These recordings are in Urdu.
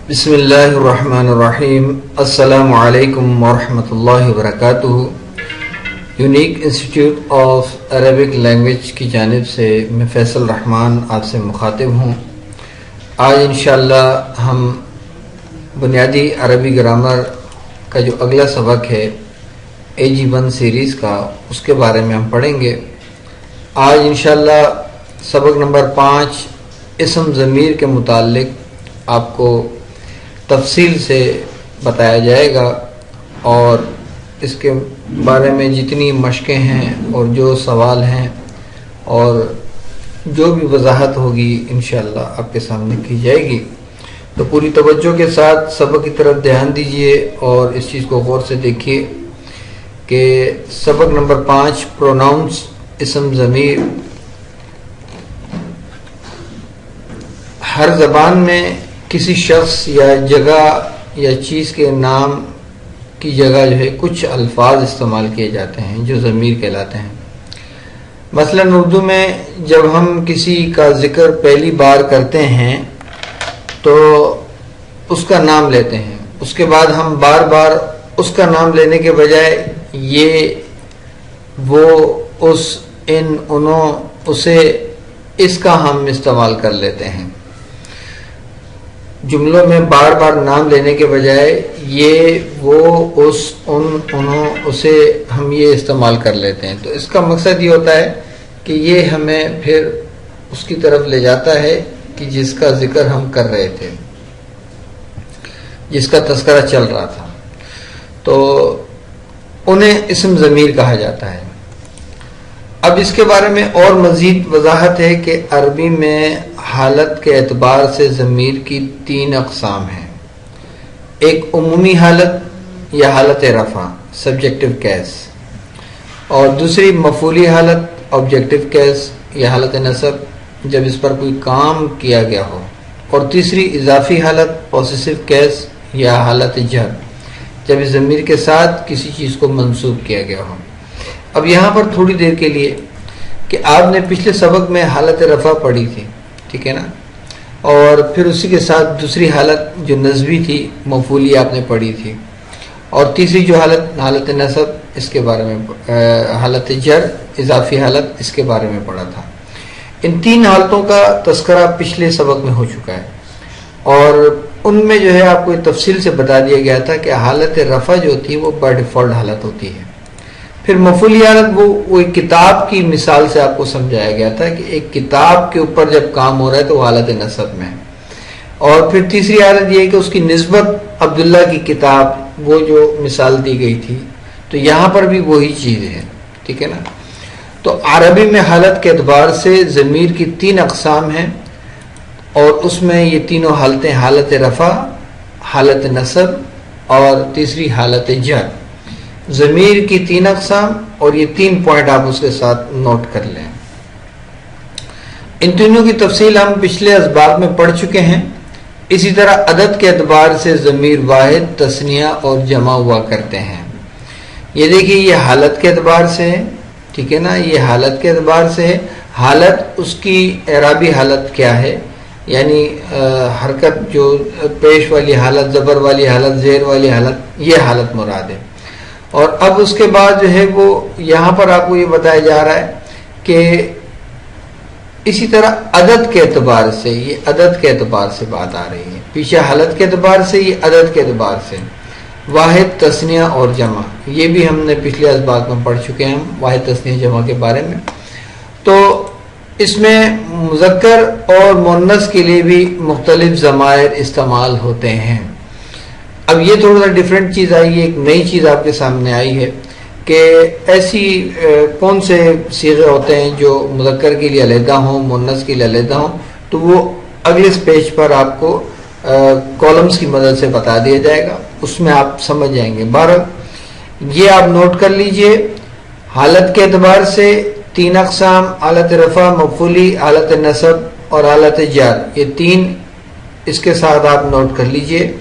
بسم اللہ الرحمن الرحیم. السلام علیکم ورحمۃ اللہ وبرکاتہ. Unique institute of Arabic language کی جانب سے میں فیصل رحمان آپ سے مخاطب ہوں. آج انشاءاللہ ہم بنیادی عربی گرامر کا جو اگلا سبق ہے AG1 سیریز کا، اس کے بارے میں ہم پڑھیں گے. آج انشاءاللہ سبق نمبر 5 اسم ضمیر کے متعلق آپ کو تفصیل سے بتایا جائے گا، اور اس کے بارے میں جتنی مشقیں ہیں اور جو سوال ہیں اور جو بھی وضاحت ہوگی انشاءاللہ آپ کے سامنے کی جائے گی. تو پوری توجہ کے ساتھ سبق کی طرف دھیان دیجئے اور اس چیز کو غور سے دیکھیے کہ سبق نمبر 5 پروناؤنس اسم ضمیر. ہر زبان میں کسی شخص یا جگہ یا چیز کے نام کی جگہ جو ہے کچھ الفاظ استعمال کیے جاتے ہیں جو ضمیر کہلاتے ہیں. مثلا اردو میں جب ہم کسی کا ذکر پہلی بار کرتے ہیں تو اس کا نام لیتے ہیں، اس کے بعد ہم بار بار اس کا نام لینے کے بجائے یہ، وہ، اس، ان، انہوں، اسے، اس کا ہم استعمال کر لیتے ہیں. جملوں میں بار بار نام لینے کے بجائے یہ، وہ، اس، ان، انہوں، اسے ہم یہ استعمال کر لیتے ہیں. تو اس کا مقصد یہ ہوتا ہے کہ یہ ہمیں پھر اس کی طرف لے جاتا ہے کہ جس کا ذکر ہم کر رہے تھے، جس کا تذکرہ چل رہا تھا، تو انہیں اسم ضمیر کہا جاتا ہے. اب اس کے بارے میں اور مزید وضاحت ہے کہ عربی میں حالت کے اعتبار سے ضمیر کی 3 اقسام ہیں. ایک عمومی حالت یا حالت رفع سبجیکٹو کیس، اور دوسری مفعولی حالت آبجیکٹو کیس یا حالت نصب جب اس پر کوئی کام کیا گیا ہو، اور تیسری اضافی حالت پوسیسو کیس یا حالت جر جب اس ضمیر کے ساتھ کسی چیز کو منسوب کیا گیا ہو. اب یہاں پر تھوڑی دیر کے لیے کہ آپ نے پچھلے سبق میں حالت رفع پڑھی تھی، ٹھیک ہے نا، اور پھر اسی کے ساتھ دوسری حالت جو نصبی تھی مفعولی آپ نے پڑھی تھی، اور تیسری جو حالت نصب اس کے بارے میں، حالت جر اضافی حالت اس کے بارے میں پڑھا تھا. ان 3 حالتوں کا تذکرہ پچھلے سبق میں ہو چکا ہے، اور ان میں جو ہے آپ کو تفصیل سے بتا دیا گیا تھا کہ حالت رفع جو ہوتی ہے وہ بائی ڈیفالٹ حالت ہوتی ہے. پھر مفعولی حالت وہ ایک کتاب کی مثال سے آپ کو سمجھایا گیا تھا کہ ایک کتاب کے اوپر جب کام ہو رہا ہے تو وہ حالت نصب میں ہے. اور پھر تیسری حالت یہ ہے کہ اس کی نسبت عبداللہ کی کتاب، وہ جو مثال دی گئی تھی، تو یہاں پر بھی وہی چیز ہے، ٹھیک ہے نا. تو عربی میں حالت کے اعتبار سے ضمیر کی 3 اقسام ہیں، اور اس میں یہ تینوں حالتیں حالت رفع، حالت نصب اور تیسری حالت جر. ضمیر کی 3 اقسام، اور یہ 3 پوائنٹ آپ اس کے ساتھ نوٹ کر لیں. ان تینوں کی تفصیل ہم پچھلے اسباق میں پڑھ چکے ہیں. اسی طرح عدد کے اعتبار سے ضمیر واحد، تثنیہ اور جمع ہوا کرتے ہیں. یہ دیکھیے یہ حالت کے اعتبار سے ہے، ٹھیک ہے نا، یہ حالت کے اعتبار سے ہے. حالت اس کی اعرابی حالت کیا ہے، یعنی حرکت جو پیش والی حالت، زبر والی حالت، زیر والی حالت، یہ حالت مراد ہے. اور اب اس کے بعد جو ہے وہ یہاں پر آپ کو یہ بتایا جا رہا ہے کہ اسی طرح عدد کے اعتبار سے، یہ عدد کے اعتبار سے بات آ رہی ہے. پیچھے حالت کے اعتبار سے، یہ عدد کے اعتبار سے واحد، تثنیہ اور جمع. یہ بھی ہم نے پچھلے اسباق میں پڑھ چکے ہیں، ہم واحد، تثنیہ، جمع کے بارے میں. تو اس میں مذکر اور مؤنث کے لیے بھی مختلف ضمائر استعمال ہوتے ہیں. اب یہ تھوڑا سا ڈیفرنٹ چیز آئی ہے، ایک نئی چیز آپ کے سامنے آئی ہے کہ ایسی کون سے صیغے ہوتے ہیں جو مذکر کے لیے علیحدہ ہوں، مؤنث کے لیے علیحدہ ہوں. تو وہ اگلے پیج پر آپ کو کالمز کی مدد سے بتا دیا جائے گا، اس میں آپ سمجھ جائیں گے. بہرحال یہ آپ نوٹ کر لیجئے. حالت کے اعتبار سے 3 اقسام، حالت رفع، مفعولی، حالت نصب اور حالت جر، یہ 3 اس کے ساتھ آپ نوٹ کر لیجئے.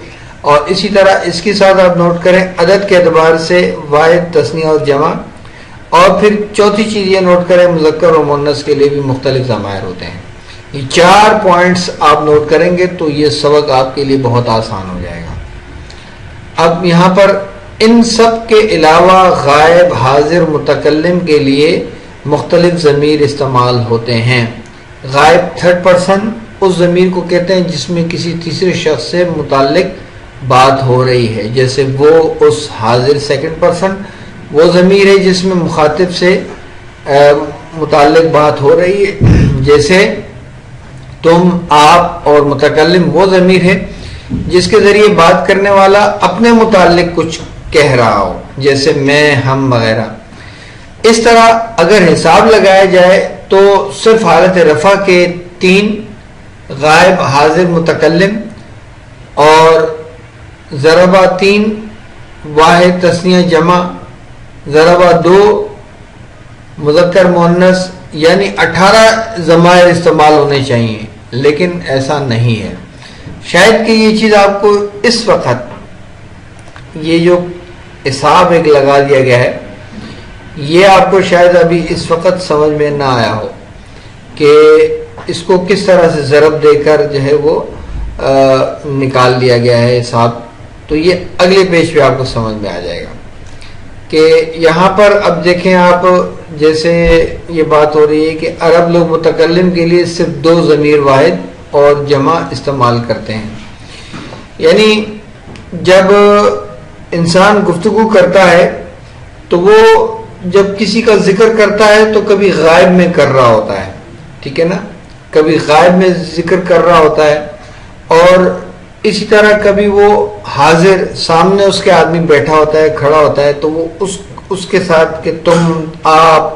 اور اسی طرح اس کے ساتھ آپ نوٹ کریں عدد کے اعتبار سے واحد، تثنیہ اور جمع. اور پھر چوتھی چیز یہ نوٹ کریں مذکر اور مؤنث کے لیے بھی مختلف ضمائر ہوتے ہیں. یہ 4 پوائنٹس آپ نوٹ کریں گے تو یہ سبق آپ کے لیے بہت آسان ہو جائے گا. اب یہاں پر ان سب کے علاوہ غائب حاضر متکلم کے لیے مختلف ضمیر استعمال ہوتے ہیں. غائب تھرڈ پرسن اس ضمیر کو کہتے ہیں جس میں کسی تیسرے شخص سے متعلق بات ہو رہی ہے، جیسے وہ، اس. حاضر سیکنڈ پرسن وہ ضمیر ہے جس میں مخاطب سے متعلق بات ہو رہی ہے، جیسے تم، آپ. اور متکلم وہ ضمیر ہے جس کے ذریعے بات کرنے والا اپنے متعلق کچھ کہہ رہا ہو، جیسے میں، ہم وغیرہ. اس طرح اگر حساب لگایا جائے تو صرف حالت رفع کے 3 غائب حاضر متکلم اور ضربہ 3 واحد تثنیہ جمع ضربہ 2 مذکر مؤنث یعنی 18 ضمائر استعمال ہونے چاہیے، لیکن ایسا نہیں ہے. شاید کہ یہ چیز آپ کو اس وقت، یہ جو حساب ایک لگا دیا گیا ہے، یہ آپ کو شاید ابھی اس وقت سمجھ میں نہ آیا ہو کہ اس کو کس طرح سے ضرب دے کر جو ہے وہ نکال دیا گیا ہے حساب. تو یہ اگلے پیج پہ آپ کو سمجھ میں آ جائے گا کہ یہاں پر اب دیکھیں آپ، جیسے یہ بات ہو رہی ہے کہ عرب لوگ متکلم کے لیے صرف 2 ضمیر واحد اور جمع استعمال کرتے ہیں. یعنی جب انسان گفتگو کرتا ہے تو وہ جب کسی کا ذکر کرتا ہے تو کبھی غائب میں کر رہا ہوتا ہے، ٹھیک ہے نا، کبھی غائب میں ذکر کر رہا ہوتا ہے، اور اسی طرح کبھی وہ حاضر سامنے اس کے آدمی بیٹھا ہوتا ہے، کھڑا ہوتا ہے، تو وہ اس کے ساتھ کہ تم، آپ،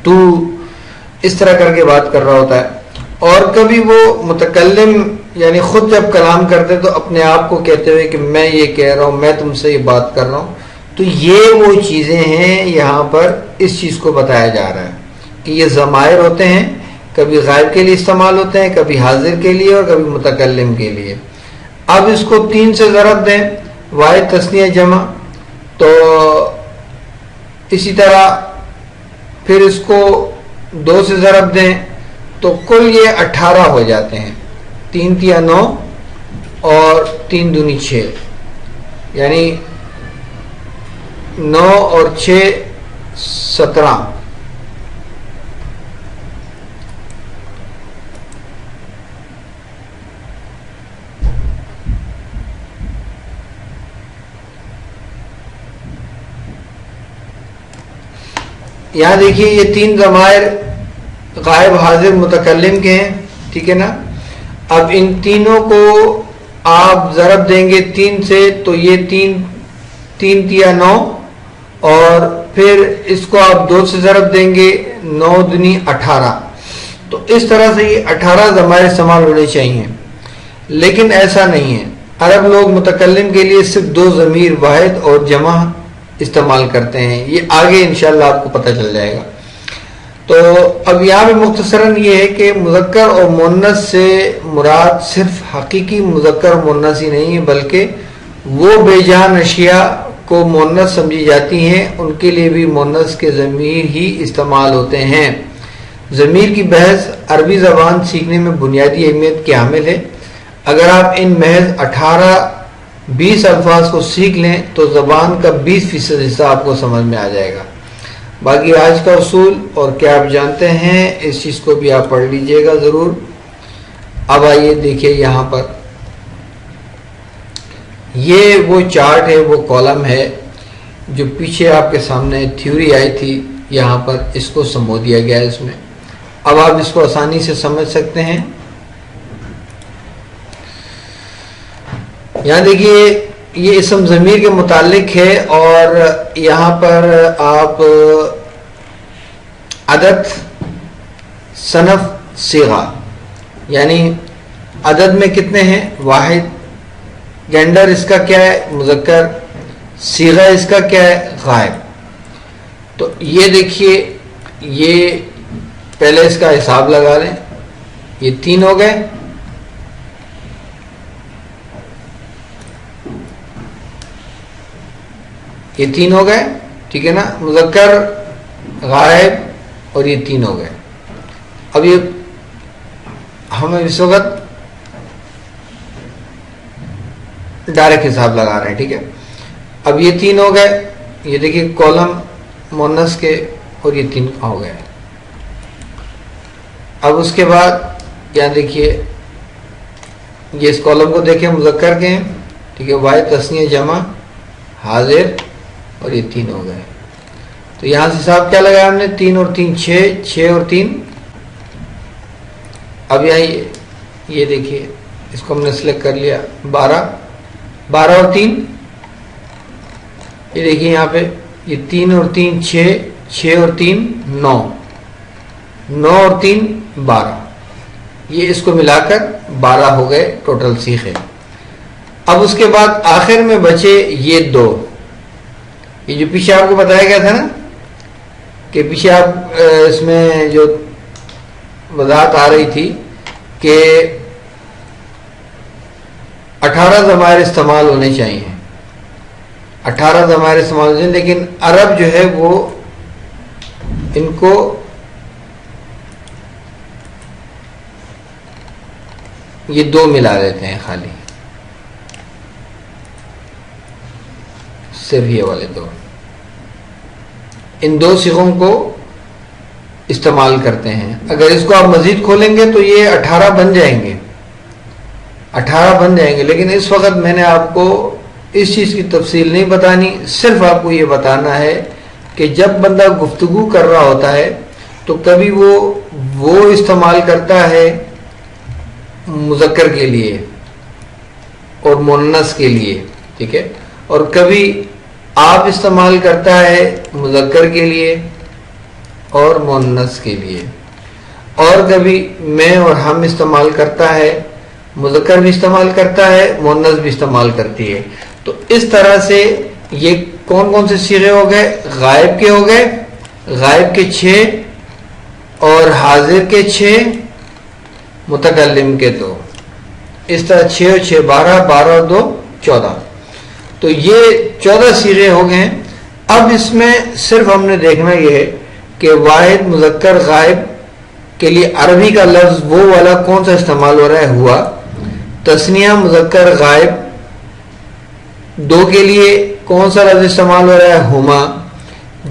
تو، اس طرح کر کے بات کر رہا ہوتا ہے. اور کبھی وہ متکلم یعنی خود جب کلام کرتے تو اپنے آپ کو کہتے ہوئے کہ میں یہ کہہ رہا ہوں، میں تم سے یہ بات کر رہا ہوں. تو یہ وہ چیزیں ہیں یہاں پر اس چیز کو بتایا جا رہا ہے کہ یہ ضمائر ہوتے ہیں، کبھی غائب کے لیے استعمال ہوتے ہیں، کبھی حاضر کے لیے اور کبھی متکلم کے لیے. اب اس کو 3 سے ضرب دیں، واحد تثنیہ جمع، تو اسی طرح پھر اس کو 2 سے ضرب دیں تو کل یہ 18 ہو جاتے ہیں. 3 تیا 9 اور 3 دونی 6، یعنی 9 اور 6 17. یہاں دیکھیے یہ 3 ضمائر غائب حاضر متکلم کے ہیں، ٹھیک ہے نا. اب ان تینوں کو آپ ضرب دیں گے 3 سے تو یہ 3 تیا 9، اور پھر اس کو آپ 2 سے ضرب دیں گے 9 دنی 18. تو اس طرح سے یہ 18 ضمائر استعمال ہونے چاہیے، لیکن ایسا نہیں ہے. عرب لوگ متکلم کے لیے صرف 2 ضمیر واحد اور جمع استعمال کرتے ہیں. یہ آگے انشاءاللہ آپ کو پتہ چل جائے گا. تو اب یہاں پہ مختصراً یہ ہے کہ مذکر اور مؤنث سے مراد صرف حقیقی مذکر اور مؤنث ہی نہیں ہے، بلکہ وہ بے جان اشیاء کو مؤنث سمجھی جاتی ہیں ان کے لیے بھی مؤنث کے ضمیر ہی استعمال ہوتے ہیں. ضمیر کی بحث عربی زبان سیکھنے میں بنیادی اہمیت کی حامل ہے. اگر آپ ان محض 18-20 الفاظ کو سیکھ لیں تو زبان کا 20% حصہ آپ کو سمجھ میں آ جائے گا. باقی آج کا اصول اور کیا آپ جانتے ہیں اس چیز کو بھی آپ پڑھ لیجئے گا ضرور. اب آئیے دیکھیے یہاں پر یہ وہ چارٹ ہے، وہ کالم ہے جو پیچھے آپ کے سامنے تھیوری آئی تھی، یہاں پر اس کو سمو دیا گیا ہے اس میں. اب آپ اس کو آسانی سے سمجھ سکتے ہیں. یہاں دیکھیے یہ اسم ضمیر کے متعلق ہے، اور یہاں پر آپ عدد، صنف، صیغہ، یعنی عدد میں کتنے ہیں؟ واحد. جینڈر اس کا کیا ہے؟ مذکر. صیغہ اس کا کیا ہے؟ غائب. تو یہ دیکھیے یہ پہلے اس کا حساب لگا لیں. یہ 3 ہو گئے، یہ 3 ہو گئے، ٹھیک ہے نا. مذکر، غائب، اور یہ 3 ہو گئے. اب یہ ہم اس وقت ڈائریکٹ حساب لگا رہے ہیں، ٹھیک ہے. اب یہ 3 ہو گئے، یہ دیکھیے کالم مونس کے، اور یہ 3 ہو گئے. اب اس کے بعد یہاں دیکھیے یہ اس کالم کو دیکھیں مذکر کے ہیں، ٹھیک ہے، واحد تثنیہ جمع حاضر، اور یہ 3 ہو گئے. تو یہاں سے حساب کیا لگایا ہم نے؟ 3 اور 3 6، 6 اور 3. اب یہاں یہ دیکھیے اس کو ہم نے سلیکٹ کر لیا 12، 12 اور 3، یہ دیکھیے یہاں پہ یہ 3 اور 3 6، 6 اور 3 9، 9 اور 3 12، یہ اس کو ملا کر 12 ہو گئے ٹوٹل سیخے. اب اس کے بعد آخر میں بچے یہ 2، یہ جو پیچھے آپ کو بتایا گیا تھا نا کہ پیچھے آپ اس میں جو وضاحت آ رہی تھی کہ 18 ضمائر استعمال ہونے چاہیے، 18 ضمائر استعمال ہونے چاہیے، لیکن عرب جو ہے وہ ان کو یہ 2 ملا دیتے ہیں، خالی صرف یہ والے 2، ان 2 صیغوں کو استعمال کرتے ہیں. اگر اس کو آپ مزید کھولیں گے تو یہ 18 بن جائیں گے، 18 بن جائیں گے. لیکن اس وقت میں نے آپ کو اس چیز کی تفصیل نہیں بتانی، صرف آپ کو یہ بتانا ہے کہ جب بندہ گفتگو کر رہا ہوتا ہے تو کبھی وہ استعمال کرتا ہے مذکر کے لیے اور مؤنث کے لیے، ٹھیک ہے، اور کبھی آپ استعمال کرتا ہے مذکر کے لیے اور مؤنث کے لیے، اور کبھی میں اور ہم استعمال کرتا ہے، مذکر بھی استعمال کرتا ہے، مؤنث بھی استعمال کرتی ہے. تو اس طرح سے یہ کون کون سے صیغے ہو گئے؟ غائب کے ہو گئے، غائب کے 6 اور حاضر کے 6، متکلم کے 2. اس طرح 6 اور 6 12، 12 اور 2 14. تو یہ 14 صیغے ہو گئے. اب اس میں صرف ہم نے دیکھنا یہ ہے کہ واحد مذکر غائب کے لیے عربی کا لفظ وہ والا کون سا استعمال ہو رہا ہے؟ ہوا. تثنیہ مذکر غائب 2 کے لیے کون سا لفظ استعمال ہو رہا ہے؟ ہما.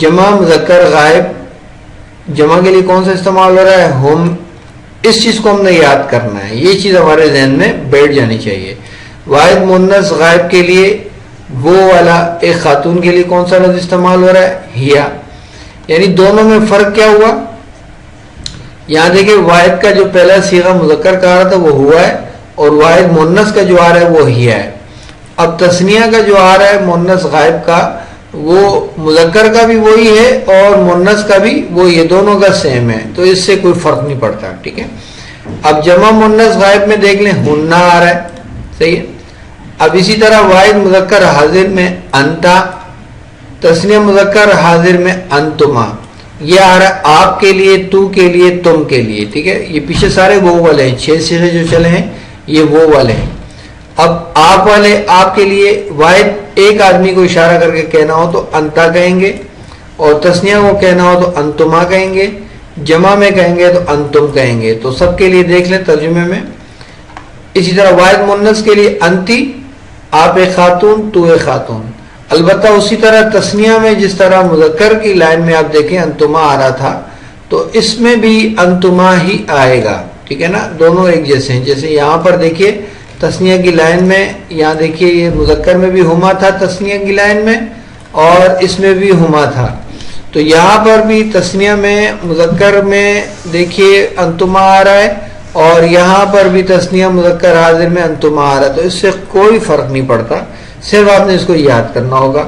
جمع مذکر غائب جمع کے لیے کون سا استعمال ہو رہا ہے؟ ہم. اس چیز کو ہم نے یاد کرنا ہے، یہ چیز ہمارے ذہن میں بیٹھ جانی چاہیے. واحد مؤنث غائب کے لیے وہ والا ایک خاتون کے لیے کون سا لفظ استعمال ہو رہا ہے؟ ہیا. یعنی دونوں میں فرق کیا ہوا؟ یہاں دیکھیں واحد کا جو پہلا صیغہ مذکر کا آ رہا تھا وہ ہوا ہے، اور واحد مؤنث کا جو آ رہا ہے وہ ہیا ہے. اب تثنیہ کا جو آ رہا ہے مؤنث غائب کا، وہ مذکر کا بھی وہی ہے اور مؤنث کا بھی وہی ہے، دونوں کا سیم ہے، تو اس سے کوئی فرق نہیں پڑتا، ٹھیک ہے. اب جمع مؤنث غائب میں دیکھ لیں ہننا آ رہا ہے، صحیح ہے. اب اسی طرح واحد مذکر حاضر میں انتا، تثنیہ مذکر حاضر میں انتما، یہ آ رہا ہے آپ کے لیے، تو کے لیے، تم کے لیے، ٹھیک ہے. یہ پیچھے سارے وہ والے ہیں، 6 صیغے جو چلے ہیں یہ وہ والے ہیں. اب آپ والے آپ کے لیے واحد ایک آدمی کو اشارہ کر کے کہنا ہو تو انتا کہیں گے، اور تثنیہ کو کہنا ہو تو انتما کہیں گے، جمع میں کہیں گے تو انتم کہیں گے. تو سب کے لیے دیکھ لیں ترجمے میں. اسی طرح واحد مؤنث کے لیے انتی، آپ ایک خاتون، تو ایک خاتون. البتہ اسی طرح تثنیہ میں جس طرح مذکر کی لائن میں آپ دیکھیں انتما آ رہا تھا، تو اس میں بھی انتما ہی آئے گا، ٹھیک ہے نا. دونوں ایک جیسے ہیں. جیسے یہاں پر دیکھیے تثنیہ کی لائن میں، یہاں دیکھیے یہ مذکر میں بھی ہما تھا تثنیہ کی لائن میں، اور اس میں بھی ہما تھا. تو یہاں پر بھی تثنیہ میں مذکر میں دیکھیے انتما آ رہا ہے، اور یہاں پر بھی تثنیہ مذکر حاضر میں انتما آ رہا ہے. تو اس سے کوئی فرق نہیں پڑتا، صرف آپ نے اس کو یاد کرنا ہوگا.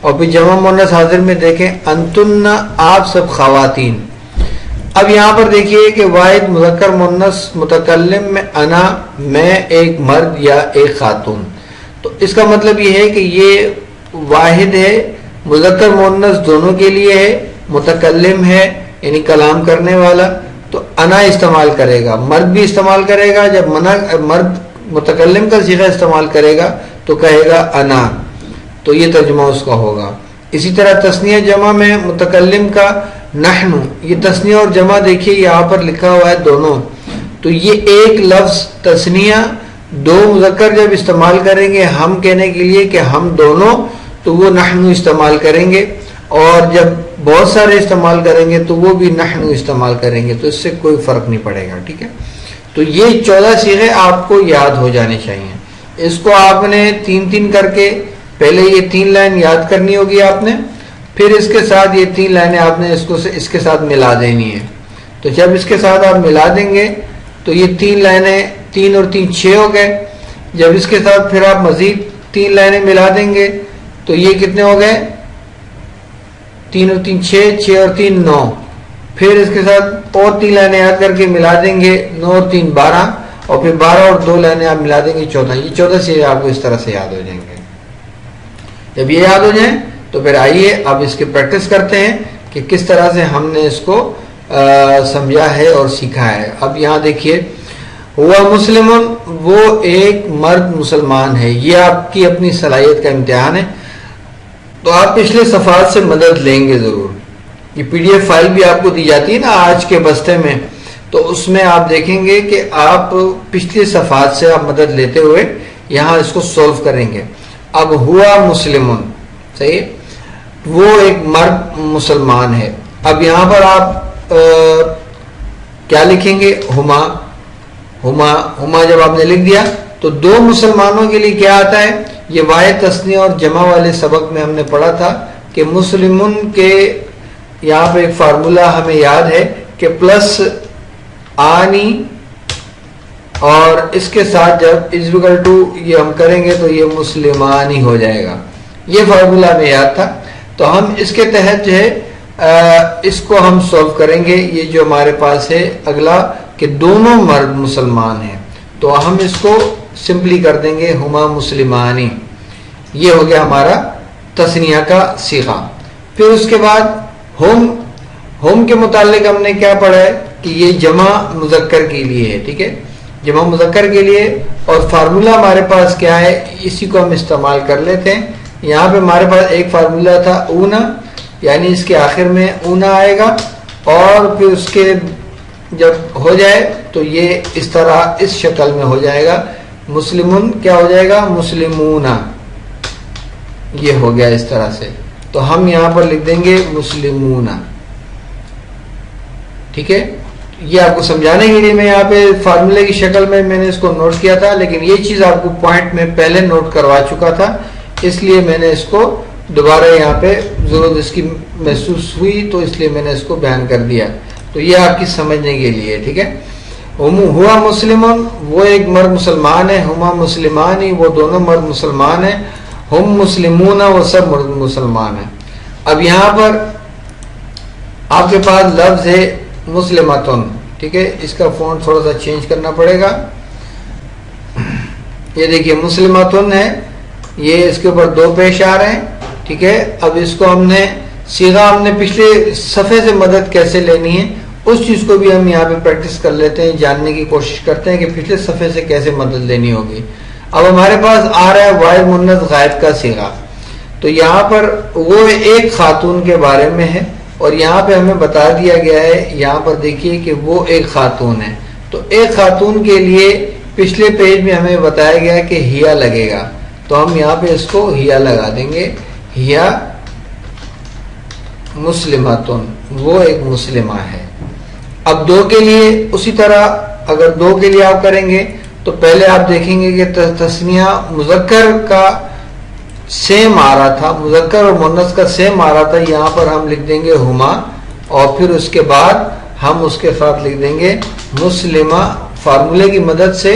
اور پھر جمع مؤنث حاضر میں دیکھیں انتن، آپ سب خواتین. اب یہاں پر دیکھیے کہ واحد مذکر مؤنث متکلم میں انا، میں ایک مرد یا ایک خاتون. تو اس کا مطلب یہ ہے کہ یہ واحد ہے، مذکر مؤنث دونوں کے لیے ہے، متکلم ہے یعنی کلام کرنے والا تو انا استعمال کرے گا، مرد بھی استعمال کرے گا. جب مرد متکلم کا صیغہ استعمال کرے گا تو کہے گا انا، تو یہ ترجمہ اس کا ہوگا. اسی طرح تثنیہ جمع میں متکلم کا نحن، یہ تثنیہ اور جمع دیکھیے یہاں پر لکھا ہوا ہے دونوں، تو یہ ایک لفظ تثنیہ دو مذکر جب استعمال کریں گے ہم کہنے کے لیے کہ ہم دونوں، تو وہ نحنو استعمال کریں گے، اور جب بہت سارے استعمال کریں گے تو وہ بھی نحنو استعمال کریں گے، تو اس سے کوئی فرق نہیں پڑے گا. ٹھیک ہے، تو یہ 14 صیغے آپ کو یاد ہو جانے چاہیے. اس کو آپ نے 3 کر کے پہلے یہ 3 لائن یاد کرنی ہوگی آپ نے، پھر اس کے ساتھ یہ 3 لائنیں آپ نے اس کے ساتھ ملا دینی ہے. تو جب اس کے ساتھ آپ ملا دیں گے تو یہ 3 لائنیں 3 اور 3 6 ہو گئے. جب اس کے ساتھ پھر آپ مزید 3 لائنیں ملا دیں گے تو یہ کتنے ہو گئے؟ 3 اور 3 6، 6 اور 3 9. پھر اس کے ساتھ اور 3 لائنیں یاد کر کے ملا دیں گے، 9 اور 3 12، اور پھر 12 اور 2 لائنیں آپ ملا دیں گے 14. یہ 14 سے آپ کو اس طرح سے یاد ہو جائیں گے. جب یہ یاد ہو جائیں تو پھر آئیے اب اس کی پریکٹس کرتے ہیں کہ کس طرح سے ہم نے اس کو سمجھا ہے اور سیکھا ہے. اب یہاں دیکھیے، ہوا مسلم، وہ ایک مرد مسلمان ہے. یہ آپ کی اپنی صلاحیت کا امتحان ہے، تو آپ پچھلے صفحات سے مدد لیں گے ضرور. یہ PDF فائل بھی آپ کو دی جاتی ہے نا آج کے بستے میں، تو اس میں آپ دیکھیں گے کہ آپ پچھلے صفحات سے آپ مدد لیتے ہوئے یہاں اس کو سولو کریں گے. اب ہوا مسلم، صحیح، وہ ایک مرد مسلمان ہے. اب یہاں پر آپ کیا لکھیں گے؟ ہما. ہما ہما جب آپ نے لکھ دیا تو 2 مسلمانوں کے لیے کیا آتا ہے؟ یہ واحد تثنیہ اور جمع والے سبق میں ہم نے پڑھا تھا کہ مسلمون کے یہاں پہ ایک فارمولہ ہمیں یاد ہے کہ پلس آنی، اور اس کے ساتھ جب ازوکل ٹو یہ ہم کریں گے تو یہ مسلمانی ہو جائے گا. یہ فارمولہ ہمیں یاد تھا. تو ہم اس کے تحت جو ہے اس کو ہم سولو کریں گے. یہ جو ہمارے پاس ہے اگلا کہ دونوں مرد مسلمان ہیں، تو ہم اس کو سمپلی کر دیں گے ہما مسلمانی. یہ ہو گیا ہمارا تثنیہ کا صیغہ. پھر اس کے بعد ہم کے متعلق ہم نے کیا پڑھا ہے کہ یہ جمع مذکر کے لیے ہے. ٹھیک ہے، جمع مذکر کے لیے، اور فارمولہ ہمارے پاس کیا ہے اسی کو ہم استعمال کر لیتے ہیں. یہاں پہ ہمارے پاس ایک فارمولہ تھا اونا، یعنی اس کے آخر میں اونا آئے گا، اور پھر اس کے جب ہو جائے تو یہ اس طرح اس شکل میں ہو جائے گا. مسلمون کیا ہو جائے گا؟ مسلمونا. یہ ہو گیا اس طرح سے. تو ہم یہاں پر لکھ دیں گے مسلمونا. ٹھیک ہے، یہ آپ کو سمجھانے کے لیے میں یہاں پہ فارمولے کی شکل میں نے اس کو نوٹ کیا تھا، لیکن یہ چیز آپ کو پوائنٹ میں پہلے نوٹ کروا چکا تھا، اس لیے میں نے اس کو دوبارہ یہاں پہ ضرورت اس کی محسوس ہوئی تو اس لیے میں نے اس کو بیان کر دیا. تو یہ آپ کی سمجھنے کے لیے. ٹھیک ہے، ہوا مسلمون، وہ ایک مرد مسلمان ہے. ہما مسلمانی، وہ دونوں مرد مسلمان ہیں. ہم مسلمون، وہ سب مرد مسلمان ہیں. اب یہاں پر آپ کے پاس لفظ ہے مسلمتن. ٹھیک ہے، اس کا فونٹ تھوڑا سا چینج کرنا پڑے گا. یہ دیکھیے مسلمتن ہے، یہ اس کے اوپر 2 پیش آ رہے ہیں. ٹھیک ہے، اب اس کو ہم نے صیغہ ہم نے پچھلے صفحے سے مدد کیسے لینی ہے اس چیز کو بھی ہم یہاں پہ پریکٹس کر لیتے ہیں، جاننے کی کوشش کرتے ہیں کہ پچھلے صفحے سے کیسے مدد لینی ہوگی. اب ہمارے پاس آ رہا ہے واحد مؤنث غائب کا صیغہ. تو یہاں پر وہ ایک خاتون کے بارے میں ہے، اور یہاں پہ ہمیں بتا دیا گیا ہے، یہاں پر دیکھیے کہ وہ ایک خاتون ہے. تو ایک خاتون کے لیے پچھلے پیج میں ہمیں بتایا گیا کہ ہیا لگے گا، تو ہم یہاں پہ اس کو ہیا لگا دیں گے. ہیا مسلمتن، وہ ایک مسلمہ ہے. اب 2 کے لیے اسی طرح اگر 2 کے لیے آپ کریں گے تو پہلے آپ دیکھیں گے کہ تثنیہ مذکر کا سیم آ رہا تھا، مذکر اور مؤنث کا سیم آ رہا تھا. یہاں پر ہم لکھ دیں گے ہما، اور پھر اس کے بعد ہم اس کے ساتھ لکھ دیں گے مسلمہ. فارمولے کی مدد سے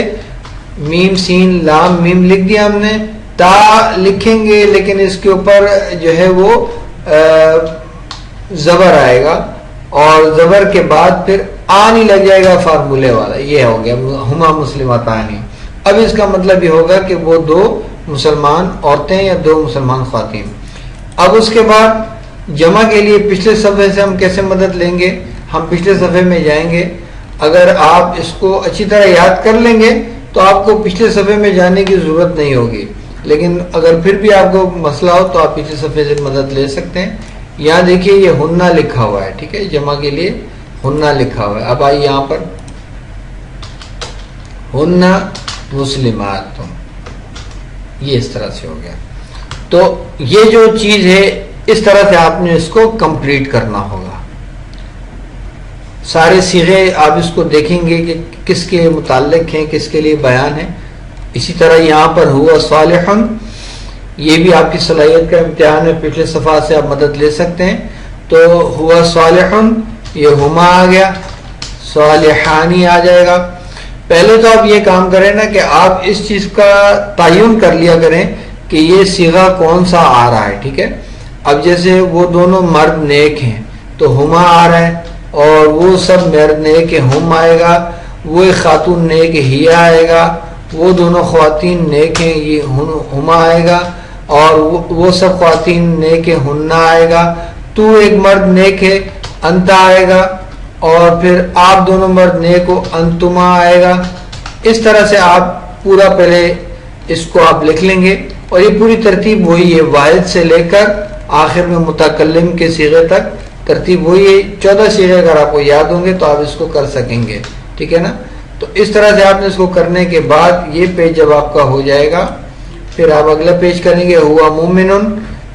میم سین لام میم لکھ دیا ہم نے. تا لکھیں گے لیکن اس کے اوپر جو ہے وہ زبر آئے گا، اور زبر کے بعد پھر آنی لگ جائے گا فارمولے والا. یہ ہو گیا ہما مسلمتانی. اب اس کا مطلب یہ ہوگا کہ وہ 2 مسلمان عورتیں یا 2 مسلمان خواتین. اب اس کے بعد جمع کے لیے پچھلے صفحے سے ہم کیسے مدد لیں گے؟ ہم پچھلے صفحے میں جائیں گے. اگر آپ اس کو اچھی طرح یاد کر لیں گے تو آپ کو پچھلے صفحے میں جانے کی ضرورت نہیں ہوگی، لیکن اگر پھر بھی آپ کو مسئلہ ہو تو آپ پچھلے صفحے سے مدد لے سکتے ہیں. یہاں دیکھیے یہ ہننا لکھا ہوا ہے. ٹھیک ہے، جمع کے لیے ہننا لکھا ہوا ہے. اب آئیے یہاں پر ہن مسلمات، یہ اس طرح سے ہو گیا. تو یہ جو چیز ہے اس طرح سے آپ نے اس کو کمپلیٹ کرنا ہوگا. سارے صیغے آپ اس کو دیکھیں گے کہ کس کے متعلق ہیں، کس کے لیے بیان ہے. اسی طرح یہاں پر ہوا صالح، یہ بھی آپ کی صلاحیت کا امتحان ہے، پچھلے صفحات سے آپ مدد لے سکتے ہیں. تو ہوا صالح، یہ ہما آ گیا، صالحانی آ جائے گا. پہلے تو آپ یہ کام کریں نا کہ آپ اس چیز کا تعین کر لیا کریں کہ یہ صیغہ کون سا آ رہا ہے. ٹھیک ہے، اب جیسے وہ دونوں مرد نیک ہیں تو ہما آ رہا ہے، اور وہ سب مرد نیک ہم آئے گا، وہ ایک خاتون نیک ہی آئے گا، وہ دونوں خواتین نیک ہیں یہ ہما آئے گا، اور وہ سب خواتین نیک ہننا آئے گا. تو ایک مرد نیک ہے انتا آئے گا، اور پھر آپ دونوں مرد نیک ہو انتما آئے گا. اس طرح سے آپ پورا پہلے اس کو آپ لکھ لیں گے، اور یہ پوری ترتیب وہی ہے، واحد سے لے کر آخر میں متکلم کے صیغے تک ترتیب وہی ہے. 14 صیغے اگر آپ کو یاد ہوں گے تو آپ اس کو کر سکیں گے. ٹھیک ہے نا. تو اس طرح سے آپ نے اس کو کرنے کے بعد یہ پیج جب آپ کا ہو جائے گا، پھر آپ اگلا پیج کریں گے ہوا مومن،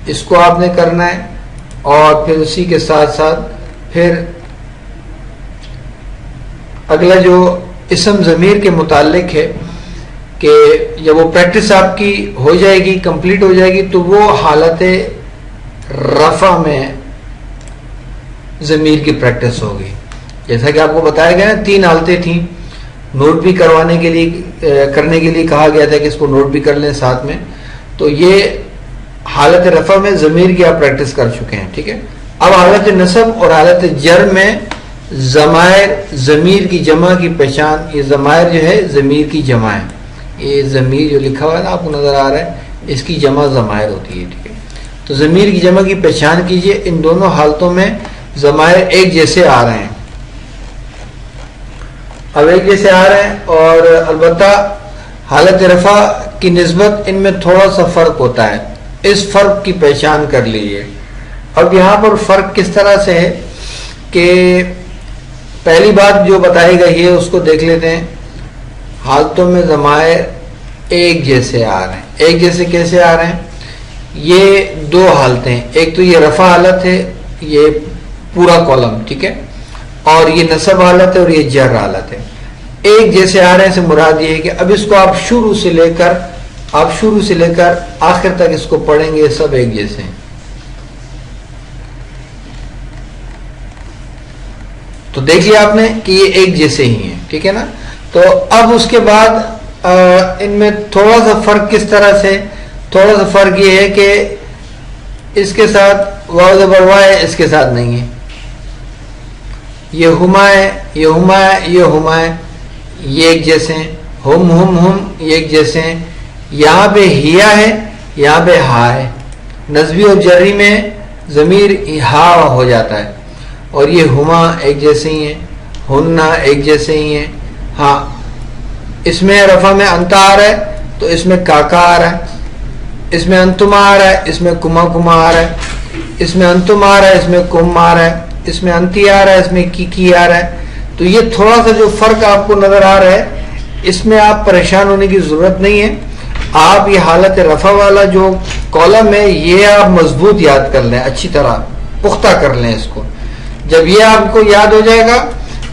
اس کو آپ نے کرنا ہے. اور پھر اسی کے ساتھ ساتھ پھر اگلا جو اسم ضمیر کے متعلق ہے کہ جب وہ پریکٹس آپ کی ہو جائے گی، کمپلیٹ ہو جائے گی، تو وہ حالت رفع میں ضمیر کی پریکٹس ہوگی. جیسا کہ آپ کو بتایا گیا نا 3 حالتیں تھیں، نوٹ بھی کرنے کے لیے کہا گیا تھا کہ اس کو نوٹ بھی کر لیں ساتھ میں. تو یہ حالت رفع میں ضمیر کی آپ پریکٹس کر چکے ہیں. ٹھیک ہے، اب حالت نصب اور حالت جر میں ضمائر ضمیر کی جمع کی پہچان. یہ ضمائر جو ہے ضمیر کی جمع ہے، یہ ضمیر جو لکھا ہوا ہے نا آپ کو نظر آ رہا ہے، اس کی جمع ضمائر ہوتی ہے. ٹھیک ہے، تو ضمیر کی جمع کی پہچان کیجئے. ان دونوں حالتوں میں ضمائر ایک جیسے آ رہے ہیں، اب ایک جیسے آ رہے ہیں، اور البتہ حالت رفع کی نسبت ان میں تھوڑا سا فرق ہوتا ہے. اس فرق کی پہچان کر لیجیے. اب یہاں پر فرق کس طرح سے ہے کہ پہلی بات جو بتائی گئی ہے اس کو دیکھ لیتے ہیں. حالتوں میں ضمائر ایک جیسے آ رہے ہیں. ایک جیسے کیسے آ رہے ہیں؟ یہ 2 حالتیں، ایک تو یہ رفع حالت ہے، یہ پورا کالم. ٹھیک ہے، اور یہ نصب حالت ہے اور یہ جر حالت ہے. ایک جیسے آ رہے ہیں سے مراد یہ ہے کہ اب اس کو آپ شروع سے لے کر آخر تک اس کو پڑھیں گے، سب ایک جیسے ہیں. تو دیکھ لیا آپ نے کہ یہ ایک جیسے ہی ہیں. ٹھیک ہے نا. تو اب اس کے بعد ان میں تھوڑا سا فرق کس طرح سے، تھوڑا سا فرق یہ ہے کہ اس کے ساتھ واو زبر وا ہے، اس کے ساتھ نہیں ہے. یہ ہما ہے، یہ ہما ہے، یہ ہما ہے، یہ ایک جیسے ہیں. ہم یہ ایک جیسے ہیں. یہاں پہ ہیا ہے، یہاں پہ ہا ہے. نسبی اور جری میں ضمیر ہا ہو جاتا ہے. اور یہ ہما ایک جیسے ہی ہیں، ہننا ایک جیسے ہی ہیں. ہاں، اس میں رفع میں انتا آ رہا ہے تو اس میں کاکا آ رہا ہے، اس میں انتما آ رہا ہے، اس میں کما آ رہا ہے، اس میں انتم آ رہا ہے، اس میں کم آ رہا ہے، اس میں انتی آ رہا ہے، اس میں کی آ رہا ہے. تو یہ تھوڑا سا جو فرق آپ کو نظر آ رہا ہے، اس میں آپ پریشان ہونے کی ضرورت نہیں ہے. آپ یہ حالت رفع والا جو کالم ہے یہ آپ مضبوط یاد کر لیں، اچھی طرح پختہ کر لیں اس کو. جب یہ آپ کو یاد ہو جائے گا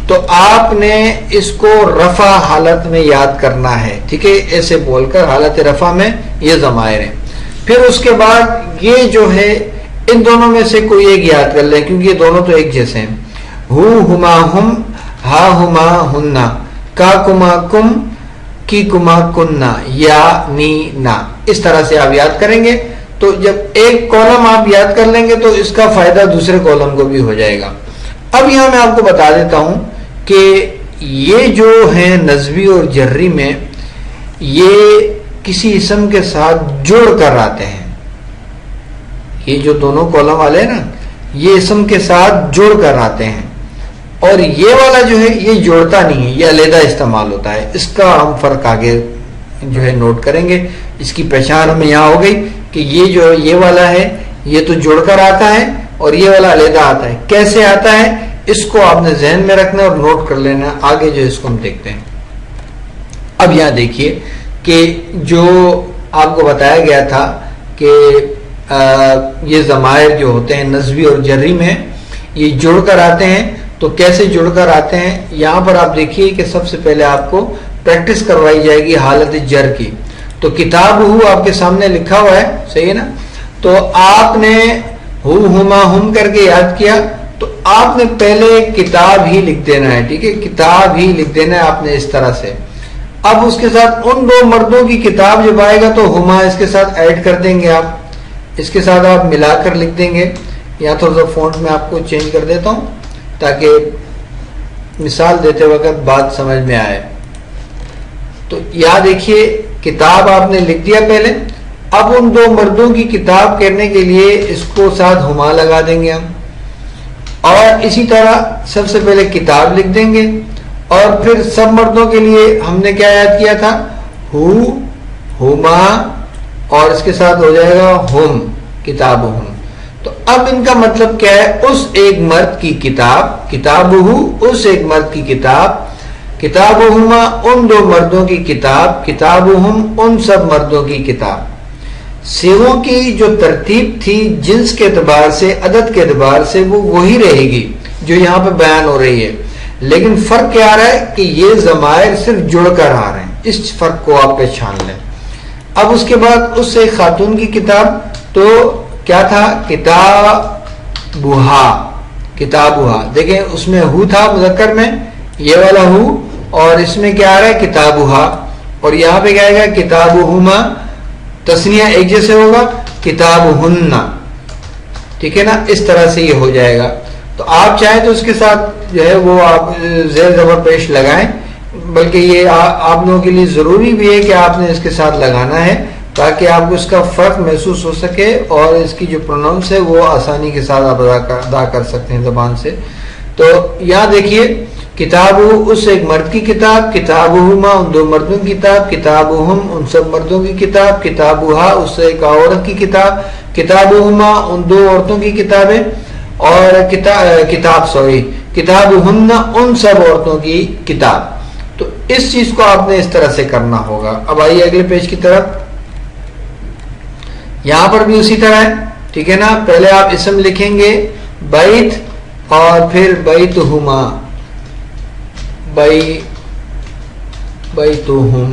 تو آپ نے اس کو رفع حالت میں یاد کرنا ہے. ٹھیک ہے، ایسے بول کر حالت رفع میں یہ ضمائر ہیں. پھر اس کے بعد یہ جو ہے ان دونوں میں سے کوئی ایک یاد کر لیں کیونکہ یہ دونوں تو ایک جیسے ہیں. ہما ہم، ہا ہما ہننا، کا کما کم، کی کما کننا، یا نی نا. اس طرح سے آپ یاد کریں گے تو جب ایک کالم آپ یاد کر لیں گے تو اس کا فائدہ دوسرے کالم کو بھی ہو جائے گا. اب یہاں میں آپ کو بتا دیتا ہوں کہ یہ جو ہیں نسبی اور جری میں یہ کسی اسم کے ساتھ جڑ کر آتے ہیں. یہ جو دونوں کالم والے ہیں نا یہ اسم کے ساتھ جڑ کر آتے ہیں، اور یہ والا جو ہے یہ جوڑتا نہیں ہے، یہ علیحدہ استعمال ہوتا ہے. اس کا ہم فرق آگے جو ہے نوٹ کریں گے. اس کی پہچان ہمیں یہاں ہو گئی کہ یہ جو یہ والا ہے یہ تو جڑ کر آتا ہے اور یہ والا علیحدہ آتا ہے. کیسے آتا ہے اس کو آپ نے ذہن میں رکھنا اور نوٹ کر لینا. آگے جو اس کو ہم دیکھتے ہیں. اب یہاں دیکھیے کہ جو آپ کو بتایا گیا تھا کہ یہ ضمائر جو ہوتے ہیں نسبی اور جری میں یہ جڑ کر آتے ہیں. تو کیسے جڑ کر آتے ہیں؟ یہاں پر آپ دیکھیے کہ سب سے پہلے آپ کو پریکٹس کروائی جائے گی حالت جر کی. تو کتاب ہو آپ کے سامنے لکھا ہوا ہے, صحیح ہے نا. تو آپ نے ہو ہما ہم کر کے یاد کیا, تو آپ نے پہلے کتاب ہی لکھ دینا ہے, ٹھیک ہے, کتاب ہی لکھ دینا ہے آپ نے اس طرح سے. اب اس کے ساتھ ان دو مردوں کی کتاب جب آئے گا تو ہما اس کے ساتھ ایڈ کر دیں گے, آپ اس کے ساتھ آپ ملا کر لکھ دیں گے. یا تھوڑا سا فونٹ میں آپ کو چینج کر دیتا ہوں تاکہ مثال دیتے وقت بات سمجھ میں آئے. تو یاد دیکھیے کتاب آپ نے لکھ دیا پہلے. اب ان دو مردوں کی کتاب کہنے کے لیے اس کو ساتھ ہما لگا دیں گے ہم, اور اسی طرح سب سے پہلے کتاب لکھ دیں گے, اور پھر سب مردوں کے لیے ہم نے کیا یاد کیا تھا, ہو ہما, اور اس کے ساتھ ہو جائے گا ہم, کتاب ہم. تو اب ان کا مطلب کیا ہے, اس ایک مرد کی کتاب, کتاب ہو اس ایک مرد کی کتاب, کتاب ہما ان دو مردوں کی کتاب, کتاب ہم ان سب مردوں کی کتاب. صیغوں کی جو ترتیب تھی جنس کے اعتبار سے, عدد کے اعتبار سے, وہ وہی رہے گی جو یہاں پہ بیان ہو رہی ہے, لیکن فرق کیا آ رہا ہے کہ یہ ضمائر صرف جڑ کر آ رہے ہیں. اس فرق کو آپ پہچان لیں. اب اس کے بعد اس سے خاتون کی کتاب, تو کیا تھا, کتابھا, کتابھا. دیکھیں اس میں ہو تھا مذکر میں, یہ والا ہو, اور اس میں کیا آ رہا ہے کتابھا, اور یہاں پہ کیا آئے گا کتابہما, تسنیہ ایک جیسے ہوگا, کتابہن, ٹھیک ہے نا. اس طرح سے یہ ہو جائے گا. تو آپ چاہیں تو اس کے ساتھ جو ہے وہ آپ زیر زبر پیش لگائیں, بلکہ یہ آپ لوگوں کے لیے ضروری بھی ہے کہ آپ نے اس کے ساتھ لگانا ہے تاکہ آپ کو اس کا فرق محسوس ہو سکے, اور اس کی جو پروناؤنس ہے وہ آسانی کے ساتھ آپ ادا کر سکتے ہیں زبان سے. تو یہاں دیکھیے کتاب اس ایک مرد کی کتاب, کتابہما ان دو مردوں کی کتاب, کتابہم ان سب مردوں کی کتاب, کتابھا اس ایک عورت کی کتاب, کتابہما ان دو عورتوں کی کتابیں, اور کتابہن ان سب عورتوں کی کتاب. تو اس چیز کو آپ نے اس طرح سے کرنا ہوگا. اب آئیے اگلے پیج کی طرف. یہاں پر بھی اسی طرح ہے, ٹھیک ہے نا. پہلے آپ اسم لکھیں گے بیت, اور پھر بیتہما, بیتہم.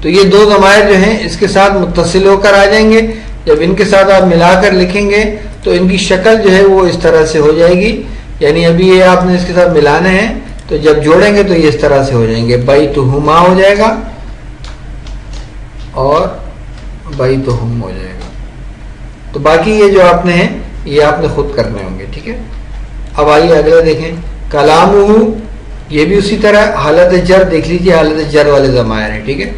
تو یہ دو ضمائر جو ہیں اس کے ساتھ متصل ہو کر آ جائیں گے. جب ان کے ساتھ آپ ملا کر لکھیں گے تو ان کی شکل جو ہے وہ اس طرح سے ہو جائے گی. یعنی ابھی یہ آپ نے اس کے ساتھ ملانا ہے, تو جب جوڑیں گے تو یہ اس طرح سے ہو جائیں گے, بیتہما ہو جائے گا اور بیتہم ہو جائے گا. تو باقی یہ جو آپ نے ہیں یہ آپ نے خود کرنے ہوں گے, ٹھیک ہے. اب آئیے اگلا دیکھیں, کلامہ, یہ بھی اسی طرح حالت جر دیکھ لیجیے, حالت جر والے ضمائر ہیں, ٹھیک ہے.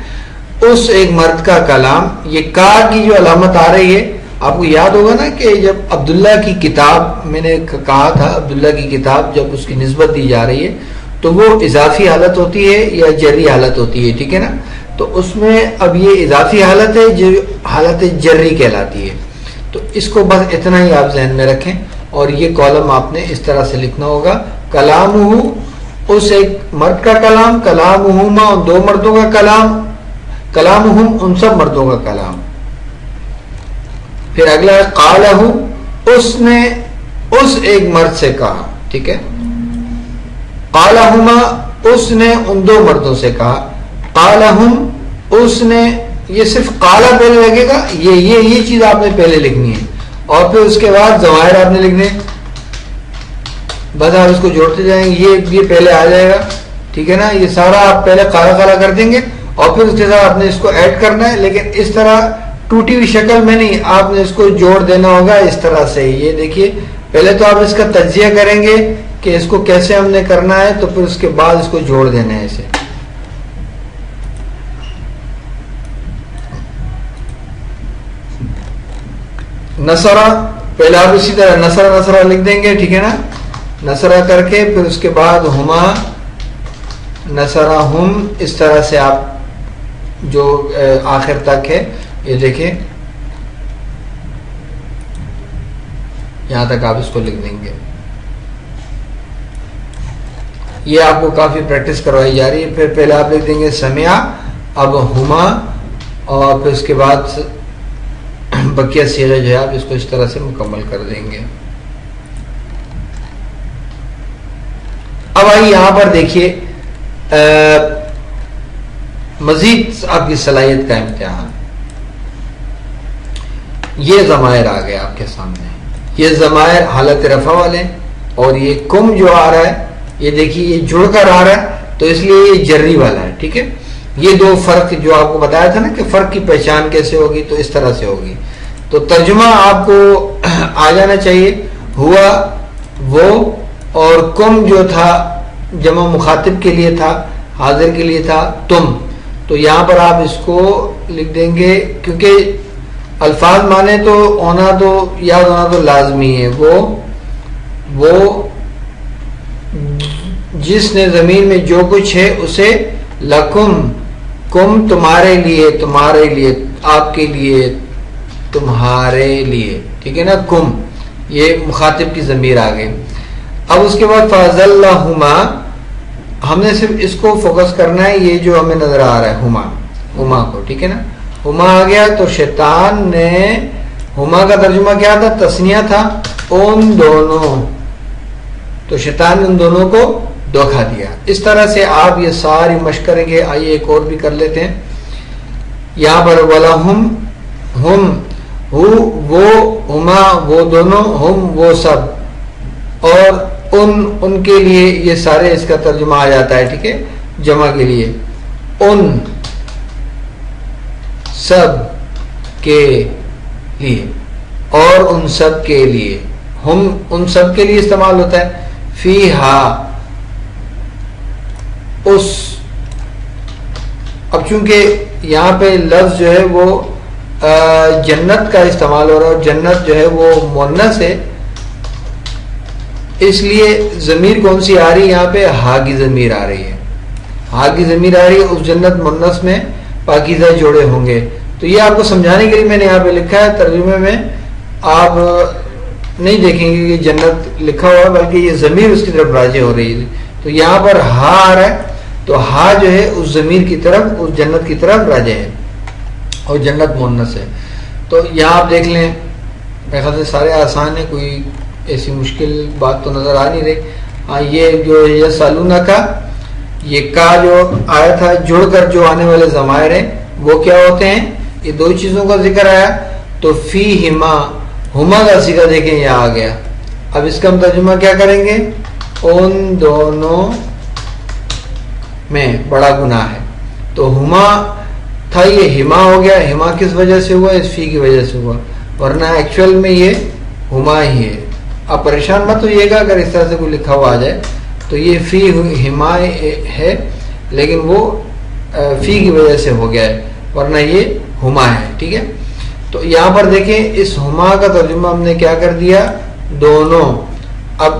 اس ایک مرد کا کلام, یہ کا کی جو علامت آ رہی ہے آپ کو یاد ہوگا نا کہ جب عبداللہ کی کتاب میں نے کہا تھا, عبداللہ کی کتاب جب اس کی نسبت دی جا رہی ہے تو وہ اضافی حالت ہوتی ہے یا جری حالت ہوتی ہے, ٹھیک ہے نا. تو اس میں اب یہ اضافی حالت ہے جو حالت جری کہلاتی ہے. تو اس کو بس اتنا ہی آپ ذہن میں رکھیں, اور یہ کالم آپ نے اس طرح سے لکھنا ہوگا, کلامہ اس ایک مرد کا کلام, کلامہما ان دو مردوں کا کلام, کلامہم ان سب مردوں کا کلام. پھر اگلا ہے قالہ, اس نے اس ایک مرد سے کہا, ٹھیک ہے. قالہما اس نے ان دو مردوں سے کہا, قالہم اس نے, یہ صرف قالہ پہلے لگے گا, یہ چیز آپ نے پہلے لکھنی ہے, اور پھر اس کے بعد ضمائر آپ نے لکھنے, بس آپ اس کو جوڑتے جائیں گے, یہ پہلے آ جائے گا, ٹھیک ہے نا. یہ سارا آپ پہلے قالہ کر دیں گے, اور پھر اس کے ساتھ آپ نے اس کو ایڈ کرنا ہے, لیکن اس طرح ٹوٹی ہوئی شکل میں نہیں, آپ نے اس کو جوڑ دینا ہوگا اس طرح سے. یہ دیکھیے پہلے تو آپ اس کا تجزیہ کریں گے کہ اس کو کیسے ہم نے کرنا ہے, تو پھر اس کے بعد اس کو جوڑ دینا ہے اسے. نصرہ, پہلے آپ اسی طرح نصرہ لکھ دیں گے, ٹھیک ہے نا. نصرہ کر کے پھر اس کے بعد ہما, نصرہم, اس طرح سے آپ جو آخر تک ہے یہ دیکھیں, یہاں تک آپ اس کو لکھ دیں گے. یہ آپ کو کافی پریکٹس کروائی جا رہی ہے. پھر پہلے آپ لکھ دیں گے سمع، اب ہما، اور پھر اس کے بعد بقیہ صیغے جو ہے آپ اس کو اس طرح سے مکمل کر دیں گے. اب آئیے یہاں پر دیکھیے مزید آپ کی صلاحیت کا امتحان. یہ ضمائر آ گئے آپ کے سامنے، یہ ضمائر حالت رفع والے، اور یہ کم جو آ رہا ہے یہ دیکھیے یہ جڑ کر آ رہا ہے تو اس لیے یہ جری والا ہے. ٹھیک ہے، یہ دو فرق جو آپ کو بتایا تھا نا کہ فرق کی پہچان کیسے ہوگی، تو اس طرح سے ہوگی. تو ترجمہ آپ کو آ جانا چاہیے. ہوا وہ، اور کم جو تھا جمع مخاطب کے لیے تھا، حاضر کے لیے تھا تم. تو یہاں پر آپ اس کو لکھ دیں گے، کیونکہ الفاظ مانے تو ہونا تو یاد ہونا تو لازمی ہے. وہ جس نے زمین میں جو کچھ ہے اسے لکم، کم تمہارے لیے، تمہارے لیے، آپ کے لیے، تمہارے لیے. ٹھیک ہے نا، کم یہ مخاطب کی ضمیر آ گئی. اب اس کے بعد فَأَزَلَّهُمَا، ہم نے صرف اس کو فوکس کرنا ہے، یہ جو ہمیں نظر آ رہا ہے ہما کو. ٹھیک ہے نا، ہما آ گیا. تو شیطان نے ہما کا ترجمہ کیا تھا؟ تسنیہ تھا، ان دونوں. تو شیطان نے ان دونوں کو دھوکہ دیا. اس طرح سے آپ یہ ساری مشق کریں گے. آئیے ایک اور بھی کر لیتے ہیں. یہاں پر وَلَهُمْ، ہم، وہ، ہما وہ دونوں، ہم وہ سب، اور ان کے لیے، یہ سارے اس کا ترجمہ آ جاتا ہے. ٹھیک ہے، جمع کے لیے، ان سب کے لیے، اور ان سب کے لیے. ہم ان سب کے لیے استعمال ہوتا ہے. فیہا، اس. اب چونکہ یہاں پہ لفظ جو ہے وہ جنت کا استعمال ہو رہا ہے، اور جنت جو ہے وہ مؤنث ہے، اس لیے ضمیر کون سی آ رہی ہے یہاں پہ؟ ہا کی ضمیر آ رہی ہے. ہا کی ضمیر آ رہی ہے. اس جنت مؤنث میں پاکیزہ جوڑے ہوں گے. تو یہ آپ کو سمجھانے کے لیے میں نے یہاں پہ لکھا ہے. ترجمے میں آپ نہیں دیکھیں گے کہ جنت لکھا ہوا ہے، بلکہ یہ ضمیر اس کی طرف راجع ہو رہی ہے. تو یہاں پر ہا آ رہا ہے، تو ہا جو ہے اس ضمیر کی طرف، اس جنت کی طرف راجع ہے، اور جنت مؤنث ہے. تو یہاں آپ دیکھ لیں، میرے خیال سے سارے آسان ہیں، کوئی ایسی مشکل بات تو نظر آ نہیں رہی. ہاں، یہ جو یسالونہ کا یہ کا جو آیا تھا، جڑ کر جو آنے والے ضمائر ہیں وہ کیا ہوتے ہیں؟ یہ دو چیزوں کا ذکر آیا. تو فی ہما، ہما کا صیغہ دیکھیں یہاں آ گیا. اب اس کا ہم ترجمہ کیا کریں گے؟ ان دونوں میں بڑا گناہ ہے. تو ہما تھا، یہ ہما ہو گیا. ہما کس وجہ سے ہوا؟ اس فی کی وجہ سے ہوا، ورنہ ایکچوئل میں یہ ہما ہی ہے. آپ پریشان مت ہوئیے گا اگر اس طرح سے کوئی لکھا ہوا آ جائے. تو یہ فی ہما ہے، لیکن وہ فی کی وجہ سے ہو گیا ہے، ورنہ یہ ہما ہے. ٹھیک ہے، تو یہاں پر دیکھیں اس ہما کا ترجمہ ہم نے کیا کر دیا؟ دونوں. اب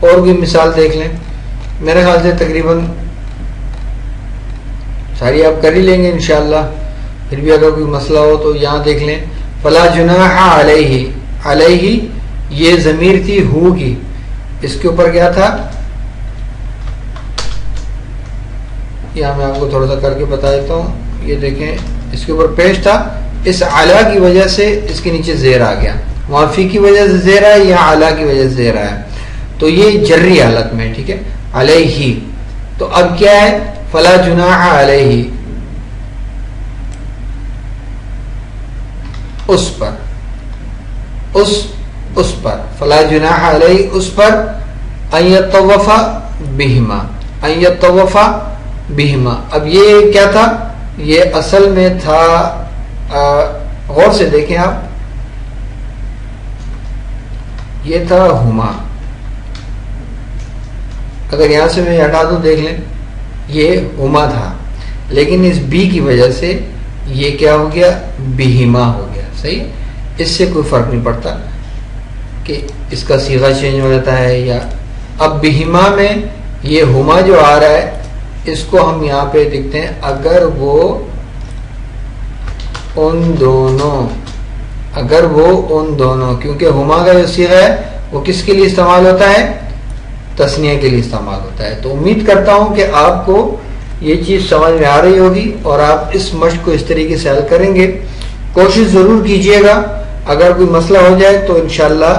اور بھی مثال دیکھ لیں. میرے خیال سے تقریباً ساری آپ کر ہی لیں گے انشاءاللہ. پھر بھی اگر کوئی مسئلہ ہو تو یہاں دیکھ لیں. فلا جناح علیہ، علیہ یہ ضمیر تھی ہو کی، اس کے اوپر کیا تھا؟ یہاں میں آپ کو تھوڑا سا کر کے بتا دیتا ہوں. یہ دیکھیں، اس کے اوپر پیش تھا، اس اعلیٰ کی وجہ سے اس کے نیچے زیر آ گیا. وہاں فی کی وجہ سے زیر ہے، یہاں اعلیٰ کی وجہ سے زیر ہے. تو یہ جری حالت میں. ٹھیک ہے، علیہ. تو اب کیا ہے؟ فلا جناح علیہ، اس پر، اس پر. فلا جناح علیہ، اس پر. ان یطوف بہما، ان یطوف بہما. اب یہ کیا تھا؟ یہ اصل میں تھا، غور سے دیکھیں آپ، یہ تھا ہما. اگر یہاں سے میں ہٹا دوں، دیکھ لیں، یہ ہما تھا، لیکن اس بی کی وجہ سے یہ کیا ہو گیا؟ بہما ہو گیا. صحیح، اس سے کوئی فرق نہیں پڑتا کہ اس کا صیغہ چینج ہو جاتا ہے یا. اب بہما میں یہ ہما جو آ رہا ہے، اس کو ہم یہاں پہ دیکھتے ہیں. اگر وہ ان دونوں، اگر وہ ان دونوں، کیونکہ ہما کا جو صیغہ ہے وہ کس کے لیے استعمال ہوتا ہے؟ تثنیہ کے لیے استعمال ہوتا ہے. تو امید کرتا ہوں کہ آپ کو یہ چیز سمجھ میں آ رہی ہوگی اور آپ اس مشق کو اس طریقے سے حل کریں گے. کوشش ضرور کیجئے گا. اگر کوئی مسئلہ ہو جائے تو انشاءاللہ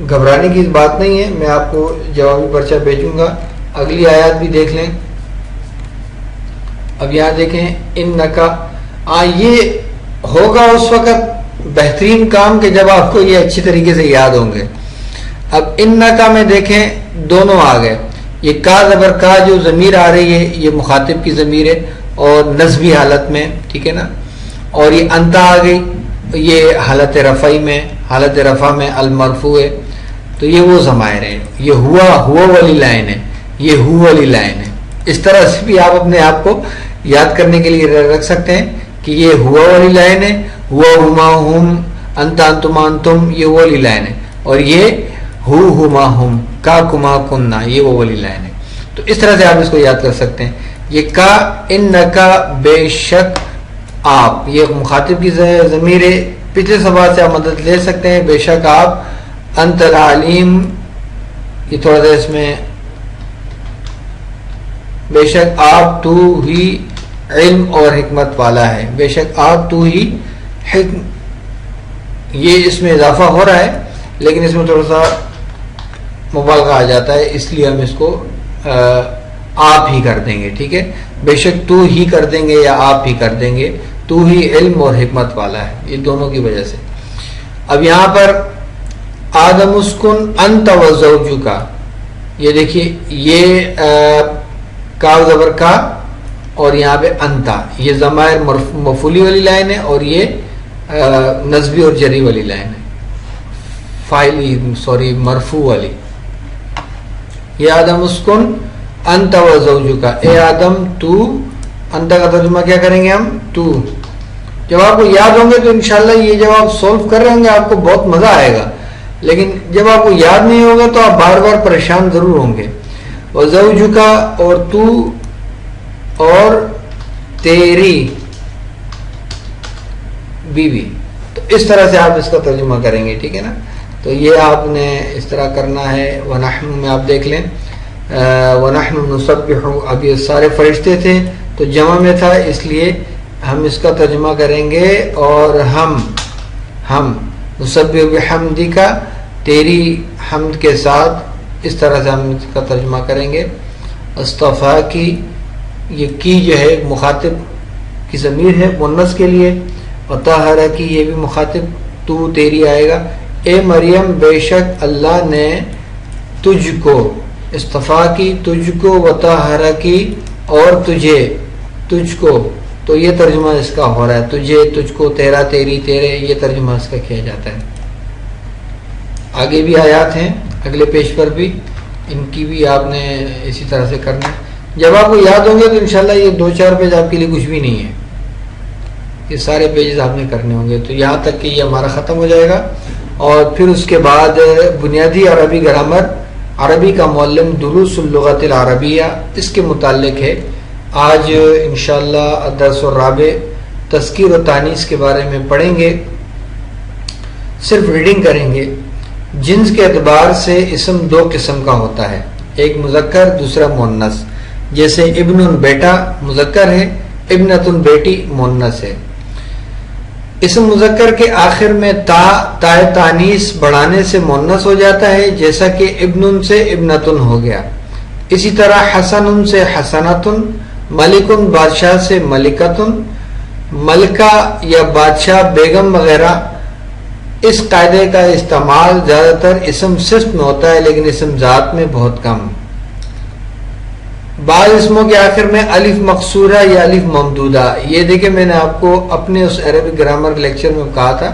گھبرانے کی بات نہیں ہے, میں آپ کو جوابی پرچہ بھیجوں گا. اگلی آیات بھی دیکھ لیں. اب یہاں دیکھیں انکا, یہ ہوگا اس وقت بہترین کام کہ جب آپ کو یہ اچھی طریقے سے یاد ہوں گے. اب انکا میں دیکھیں دونوں آ گئے. یہ کا زبر کا جو ضمیر آ رہی ہے یہ مخاطب کی ضمیر ہے اور نصبی حالت میں, ٹھیک ہے نا. اور یہ انتا آ گئی, یہ حالت رفعی میں, حالت رفع میں المرفوع ہے. تو یہ وہ ضمائر ہیں. یہ ہوا والی لائن ہے, یہ ہو والی لائن ہے. اس طرح سے بھی آپ اپنے آپ کو یاد کرنے کے لیے رکھ سکتے ہیں کہ یہ ہوا والی لائن ہے, ہوا ہما ہم, انتا انتما انتم, یہ وہ والی لائن ہے. اور یہ ہما ہم, کا کما کننا, یہ وہ والی لائن ہے. تو اس طرح سے آپ اس کو یاد کر سکتے ہیں. یہ کا انکا بے شک آپ, یہ مخاطب کی ضمیر ہے. پچھلے سوال سے آپ مدد لے سکتے ہیں. بے شک آپ, انت العلیم, یہ تھوڑا سا اس میں, بے شک آپ تو ہی علم اور حکمت والا ہے. بے شک آپ تو ہی حکم, یہ اس میں اضافہ ہو رہا ہے لیکن اس میں تھوڑا سا مبالغہ آ جاتا ہے, اس لیے ہم اس کو آپ ہی کر دیں گے. ٹھیک ہے, بے شک تو ہی کر دیں گے یا آپ ہی کر دیں گے. تو ہی علم اور حکمت والا ہے, یہ دونوں کی وجہ سے. اب یہاں پر آدم اسکن انت و زوجک, یہ دیکھیے یہ کاف زبر کا اور یہاں پہ انتا, یہ ضمائر مفعولی والی لائن ہے اور یہ نصبی اور جری والی لائن ہے, فاعلی مرفوع والی. یہ آدم اسکن انت و زوجک, اے آدم تو, انت کا ترجمہ کیا کریں گے ہم, تو. جب آپ کو یاد ہوں گے تو انشاءاللہ یہ جب آپ سولو کر رہے ہوں گے آپ کو بہت مزہ آئے گا, لیکن جب آپ کو یاد نہیں ہوگا تو آپ بار بار پریشان ضرور ہوں گے. وزوجک, اور تو اور تیری بیوی. تو اس طرح سے آپ اس کا ترجمہ کریں گے, ٹھیک ہے نا. تو یہ آپ نے اس طرح کرنا ہے. وَنَحْنُ میں آپ دیکھ لیں, وَنَحْنُ نُسَبِّحُ, اب یہ سارے فرشتے تھے تو جمع میں تھا اس لیے ہم اس کا ترجمہ کریں گے. اور ہم نُسَبِّحُ بِحَمْدِکَ, تیری حمد کے ساتھ, اس طرح سے ہم اس کا ترجمہ کریں گے. اصطفیٰ کی, یہ کی جو ہے مخاطب کی ضمیر ہے مؤنث کے لیے. وطہرہ کی, یہ بھی مخاطب تو تیری آئے گا. اے مریم, بے شک اللہ نے تجھ کو, اصطفیٰ کی تجھ کو, وطہرہ کی اور تجھے, تجھ کو. تو یہ ترجمہ اس کا ہو رہا ہے, تجھے, تجھ کو, تیرا, تیری, تیرے, یہ ترجمہ اس کا کیا جاتا ہے. آگے بھی آیات ہیں اگلے پیج پر بھی, ان کی بھی آپ نے اسی طرح سے کرنا ہے. جب آپ کو یاد ہوں گے تو انشاءاللہ یہ 2-4 پیج آپ کے لیے کچھ بھی نہیں ہے, یہ سارے پیجز آپ نے کرنے ہوں گے. تو یہاں تک کہ یہ ہمارا ختم ہو جائے گا. اور پھر اس کے بعد بنیادی عربی گرامر, عربی کا معلم, دروس اللغت العربیہ, اس کے متعلق ہے. آج انشاءاللہ الدرس الرابع تذکیر و تانیث کے بارے میں پڑھیں گے. صرف ریڈنگ کریں گے. جنس کے اعتبار سے اسم 2 قسم کا ہوتا ہے, ایک مذکر دوسرا مؤنث. جیسے ابن بیٹا مذکر ہے, ابنۃ بیٹی مؤنث ہے. اسم مذکر کے آخر میں تا تانیث بڑھانے سے مؤنث ہو جاتا ہے, جیسا کہ ابن سے ابنۃ ہو گیا. اسی طرح حسن سے حسنۃ, ملک بادشاہ سے ملکۃ, ملکہ یا بادشاہ, بیگم وغیرہ. اس قاعدے کا استعمال زیادہ تر اسم صفت میں ہوتا ہے لیکن اسم ذات میں بہت کم. بعض اسموں کے آخر میں الف مقصورہ یا الف ممدودہ. یہ دیکھیں میں نے آپ کو اپنے اس عربی گرامر لیکچر میں کہا تھا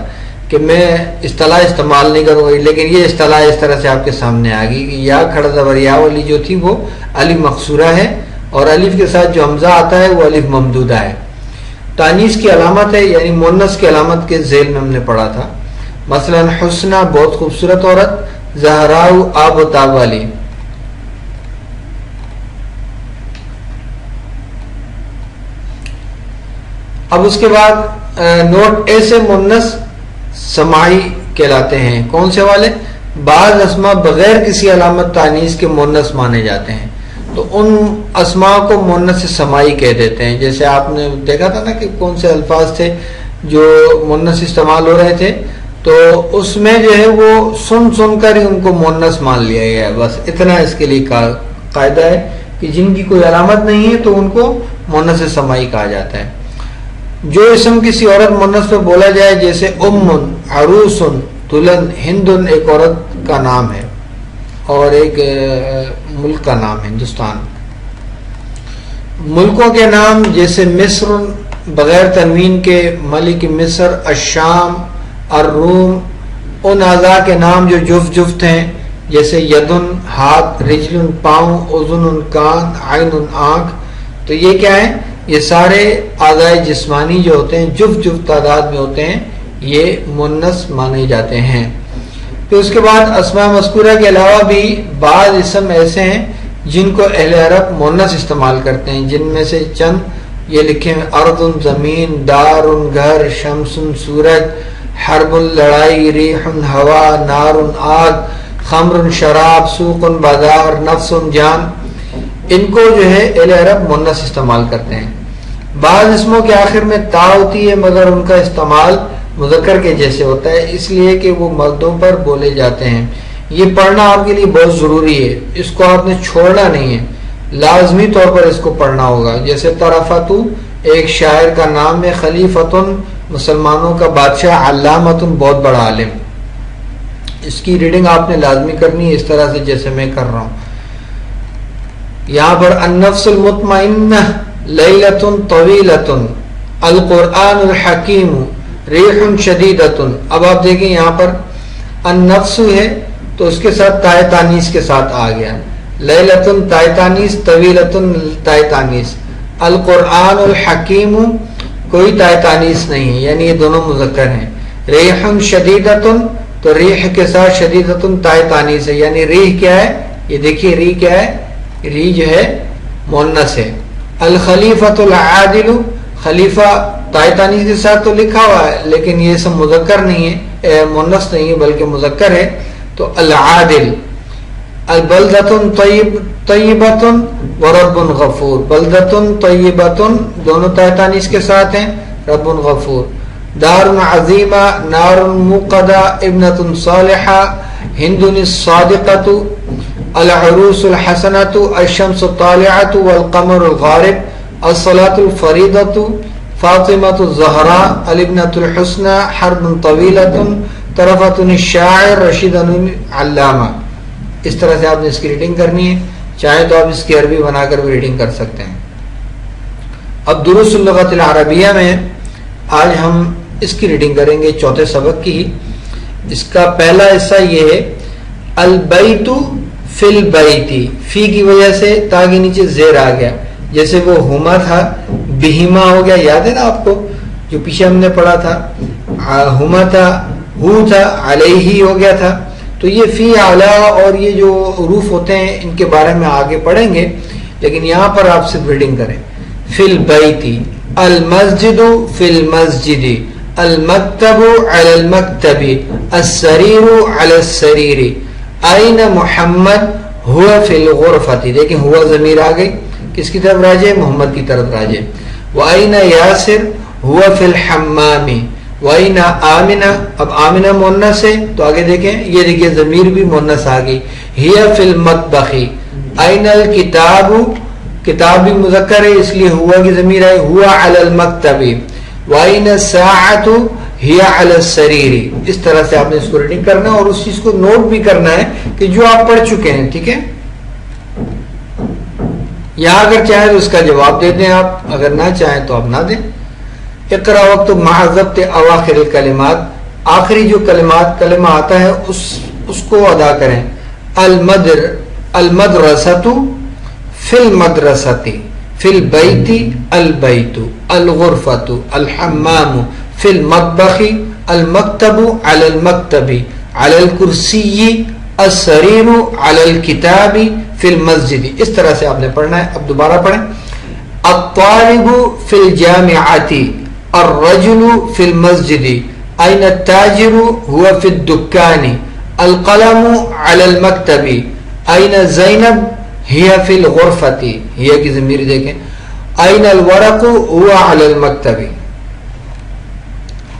کہ میں اصطلاح استعمال نہیں کروں گا, لیکن یہ اصطلاح اس طرح سے آپ کے سامنے آ گئی کہ یا کھڑا زبر یا والی جو تھی وہ الف مقصورہ ہے اور الف کے ساتھ جو حمزہ آتا ہے وہ الف ممدودہ ہے. تانیث کی علامت ہے, یعنی مؤنث کی علامت کے ذیل میں ہم نے پڑھا تھا. مثلا حسنہ بہت خوبصورت عورت, زہراء آب و تاب والی. اب اس کے بعد نوٹ ایسے مؤنث سماعی کہلاتے ہیں. کون سے والے؟ بعض اسما بغیر کسی علامت تانیث کے مونث مانے جاتے ہیں، تو ان اسما کو مونث سمائی کہہ دیتے ہیں. جیسے آپ نے دیکھا تھا نا کہ کون سے الفاظ تھے جو مونث استعمال ہو رہے تھے، تو اس میں جو ہے وہ سن کر ہی ان کو مونث مان لیا گیا ہے. بس اتنا اس کے لیے قاعدہ ہے کہ جن کی کوئی علامت نہیں ہے تو ان کو مونث سمائی کہا جاتا ہے. جو اسم کسی عورت مونث پہ بولا جائے، جیسے امن، عروس، دلہن، ہندن ایک عورت کا نام ہے اور ایک ملک کا نام ہندوستان. ملکوں کے نام جیسے مصر بغیر تنوین کے، ملک مصر، الشام، الروم. ان اعضاء کے نام جو جفت جفت ہیں جیسے یدن ہاتھ، رجل پاؤں، اذن کان، عین آنکھ. تو یہ کیا ہے؟ یہ سارے اعضاء جسمانی جو ہوتے ہیں جفت جفت تعداد میں ہوتے ہیں، یہ مونث مانے جاتے ہیں. پھر اس کے بعد اسماء مذکورہ کے علاوہ بھی بعض اسم ایسے ہیں جن کو اہل عرب مونث استعمال کرتے ہیں، جن میں سے چند یہ لکھے ہیں: ارض زمین، دار گھر، شمس سورج، حرب لڑائی، ریح ہوا، نار آگ، خمر شراب، سوق بازار، نفس جان. ان کو جو ہے اہل عرب مونث استعمال کرتے ہیں. بعض اسموں کے آخر میں تا ہوتی ہے مگر ان کا استعمال مذکر کے جیسے ہوتا ہے، اس لیے کہ وہ مردوں پر بولے جاتے ہیں. یہ پڑھنا آپ کے لیے بہت ضروری ہے، اس کو آپ نے چھوڑنا نہیں ہے، لازمی طور پر اس کو پڑھنا ہوگا. جیسے طرفتو ایک شاعر کا نام ہے، خلیفتن مسلمانوں کا بادشاہ، علامتن بہت بڑا عالم. اس کی ریڈنگ آپ نے لازمی کرنی ہے اس طرح سے جیسے میں کر رہا ہوں. یہاں پر النفس المطمئنہ، لیلۃ طویلۃ، القرآن الحکیم، ریح شدیدۃ. اب آپ دیکھیں یہاں پر النفس ہے تو اس کے ساتھ تائے تانیث کے ساتھ آ گیا، لیلۃ تائے تانیث، طویلۃ تائے تانیث، القرآن الحکیم کوئی تائے تانیث نہیں ہے، یعنی یہ دونوں مذکر ہیں. ریح شدیدۃ تو ریح کے ساتھ شدیدۃ تائے تانیث ہے، یعنی ریح کیا ہے؟ یہ دیکھیے ریح کیا ہے؟ ریح جو ہے مونث ہے. الخلیفۃ العادل، خلیفہ تائے تانیث کے ساتھ تو لکھا ہوا ہے لیکن یہ سب مذکر نہیں ہے، مونث نہیں ہے بلکہ مذکر ہے، تو العادل. البلدۃ طیبۃ ورب غفور، بلدۃ طیبۃ دونوں تائے تانیث کے ساتھ ہیں، رب غفور. دار عظیمہ، نار موقدہ، ابنۃ صالحہ، ہند الصادقۃ، العروس الحسنۃ، الشمس الطالعۃ والقمر الغارب، الصلاۃ الفریضۃ، فاطمۃ الزہراء، الابنۃ الحسنى، حرب طویلۃ، طرفۃ الشاعر، رشید علامہ. اس طرح سے آپ نے اس کی ریڈنگ کرنی ہے، چاہے تو آپ اس کی عربی بنا کر بھی ریڈنگ کر سکتے ہیں. اب دروس اللغت العربیہ میں آج ہم اس کی ریڈنگ کریں گے چوتھے سبق کی. اس کا پہلا حصہ یہ ہے البیت فی البیت، فی کی وجہ سے تا کے نیچے زیر آ گیا، جیسے وہ ہما تھا بہما ہو گیا، یاد ہے نا آپ کو جو پیچھے ہم نے پڑھا تھا، ہما تھا، ہو تھا، علیہ ہو گیا تھا. تو یہ فی اعلی اور یہ جو حروف ہوتے ہیں ان کے بارے میں آگے پڑھیں گے، لیکن یہاں پر آپ صرف ریڈنگ کریں. فی البیت، المسجد فی المسجد، المکتب علی المکتب، السریر علی السریر، این محمد ہوا فی الغرفۃ. دیکھیں ہوا ضمیر آ گئی، کس کی طرف راجع؟ محمد کی طرف راجع. وَأَيْنَ يَاسِرْ هُوَ فِي الْحَمَّامِ وَأَيْنَ آمِنَةٌ. اب آمنہ مونث ہے تو آگے دیکھیں، یہ دیکھیں ضمیر بھی مونث آ گئی، هِيَ فِي الْمَطْبَخِ. أَيْنَ الْكِتَابُ، کتاب بھی مذکر ہے اس لیے ہوا کی ضمیر آئی، هُوَ عَلَى الْمَكْتَبِ. وَأَيْنَ السَّاعَةُ هِيَ عَلَى السَّرِيرِ. اس طرح سے آپ نے اس کو ریڈنگ کرنا ہے اور اس چیز کو نوٹ بھی کرنا ہے کہ جو آپ پڑھ چکے ہیں. ٹھیک ہے، یہاں اگر چاہیں تو اس کا جواب دے دیں آپ، اگر نہ چاہیں تو آپ نہ دیں. اقرا وقت مع ضبط اواخر الکلمات، آخری جو کلمہ آتا ہے اس کو ادا کریں. المدرسۃ فی المدرسۃ، فی البیت البیت، الغرفۃ، الحمام، فی المطبخ، المکتب علی المکتب، علی الکرسی، السریر علی الکتاب، فی المسجد. اس طرح سے آپ نے پڑھنا ہے. اب دوبارہ پڑھیں. الطالب فی الجامعۃ، الرجل فی المسجد، این التاجر هو فی الدکان، القلم علی المکتب این زینب ہی فی الغرفۃ، ہی کی ضمیر دیکھیں، این الورق هو علی المکتب،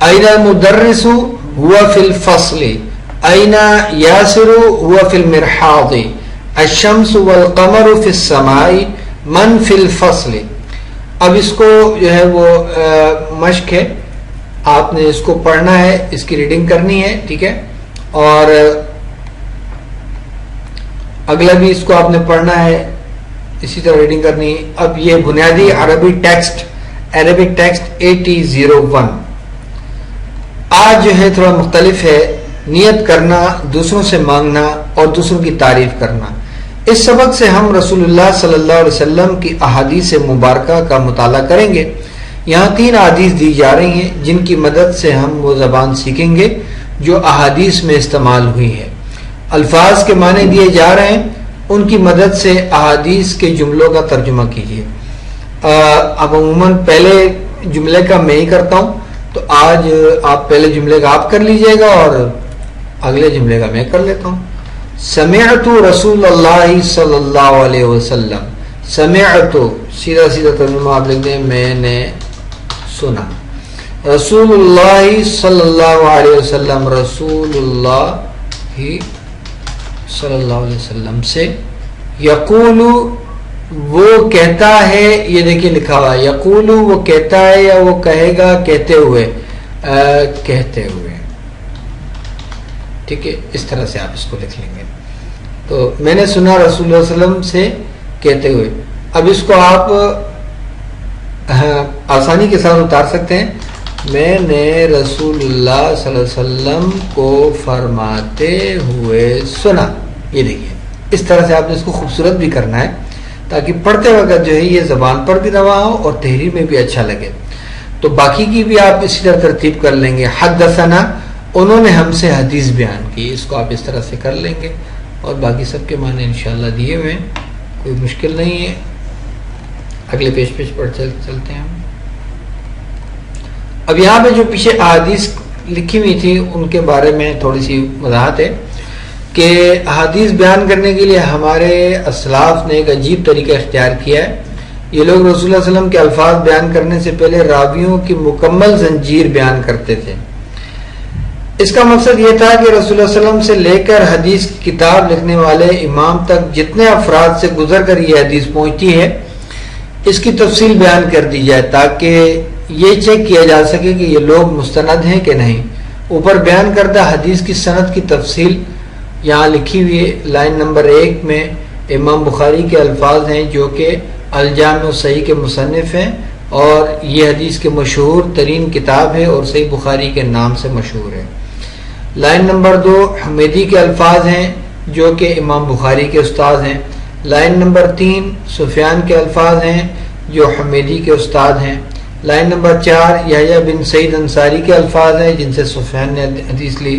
این المدرس هو فی الفصل، این یاسر هو فی المرحاض، الشمس والقمر فی السماء، من فی الفصل۔ اب اس کو جو ہے وہ مشق ہے، آپ نے اس کو پڑھنا ہے، اس کی ریڈنگ کرنی ہے، ٹھیک ہے، اور اگلا بھی اس کو آپ نے پڑھنا ہے، اسی طرح ریڈنگ کرنی ہے۔ اب یہ بنیادی عربی ٹیکسٹ، عربک ٹیکسٹ 8001 آج جو ہے تھوڑا مختلف ہے، نیت کرنا، دوسروں سے مانگنا اور دوسروں کی تعریف کرنا۔ اس سبق سے ہم رسول اللہ صلی اللہ علیہ وسلم کی احادیث مبارکہ کا مطالعہ کریں گے۔ یہاں 3 احادیث دی جا رہی ہیں جن کی مدد سے ہم وہ زبان سیکھیں گے جو احادیث میں استعمال ہوئی ہے۔ الفاظ کے معنی دیے جا رہے ہیں، ان کی مدد سے احادیث کے جملوں کا ترجمہ کیجیے۔ اب عموماً پہلے جملے کا میں ہی کرتا ہوں، تو آج آپ پہلے جملے کا آپ کر لیجئے گا اور اگلے جملے کا میں کر لیتا ہوں۔ سمعت رسول اللہ صلی اللہ علیہ وسلم، سمعت سیدھا سیدھا ترجمہ آپ لکھ دیں، میں نے سنا۔ رسول اللہ صلی اللہ علیہ وسلم، رسول اللہ صلی اللہ علیہ وسلم سے، یقول وہ کہتا ہے، یہ دیکھیے لکھا ہوا ہے، یقول وہ کہتا ہے یا وہ کہے گا کہتے ہوئے، کہتے ہوئے، ٹھیک ہے، اس طرح سے آپ اس کو لکھ لیں گے۔ تو میں نے سنا رسول اللہ صلی اللہ علیہ وسلم سے کہتے ہوئے۔ اب اس کو آپ آسانی کے ساتھ اتار سکتے ہیں، میں نے رسول اللہ صلی اللہ علیہ وسلم کو فرماتے ہوئے سنا۔ یہ دیکھیے اس طرح سے آپ نے اس کو خوبصورت بھی کرنا ہے تاکہ پڑھتے وقت جو ہے یہ زبان پر بھی رواں ہو اور تحریر میں بھی اچھا لگے۔ تو باقی کی بھی آپ اسی طرح ترتیب کر لیں گے۔ حدثنا، انہوں نے ہم سے حدیث بیان کی، اس کو آپ اس طرح سے کر لیں گے، اور باقی سب کے معنی انشاءاللہ دیے ہوئے ہیں، کوئی مشکل نہیں ہے۔ اگلے پیج پر چلتے ہیں ہم۔ اب یہاں پہ جو پیچھے احادیث لکھی ہوئی تھی ان کے بارے میں تھوڑی سی وضاحت ہے کہ احادیث بیان کرنے کے لیے ہمارے اسلاف نے ایک عجیب طریقہ اختیار کیا ہے۔ یہ لوگ رسول اللہ صلی اللہ علیہ وسلم کے الفاظ بیان کرنے سے پہلے راویوں کی مکمل زنجیر بیان کرتے تھے۔ اس کا مقصد یہ تھا کہ رسول اللہ صلی اللہ علیہ وسلم سے لے کر حدیث کی کتاب لکھنے والے امام تک جتنے افراد سے گزر کر یہ حدیث پہنچتی ہے، اس کی تفصیل بیان کر دی جائے تاکہ یہ چیک کیا جا سکے کہ یہ لوگ مستند ہیں کہ نہیں۔ اوپر بیان کردہ حدیث کی سند کی تفصیل یہاں لکھی ہوئی ہے۔ لائن نمبر 1 میں امام بخاری کے الفاظ ہیں جو کہ الجامع الصحیح کے مصنف ہیں، اور یہ حدیث کے مشہور ترین کتاب ہے اور صحیح بخاری کے نام سے مشہور ہے۔ لائن نمبر 2 حمیدی کے الفاظ ہیں جو کہ امام بخاری کے استاد ہیں۔ لائن نمبر 3 سفیان کے الفاظ ہیں جو حمیدی کے استاد ہیں۔ لائن نمبر 4 یحییٰ بن سعید انصاری کے الفاظ ہیں جن سے سفیان نے حدیث لی۔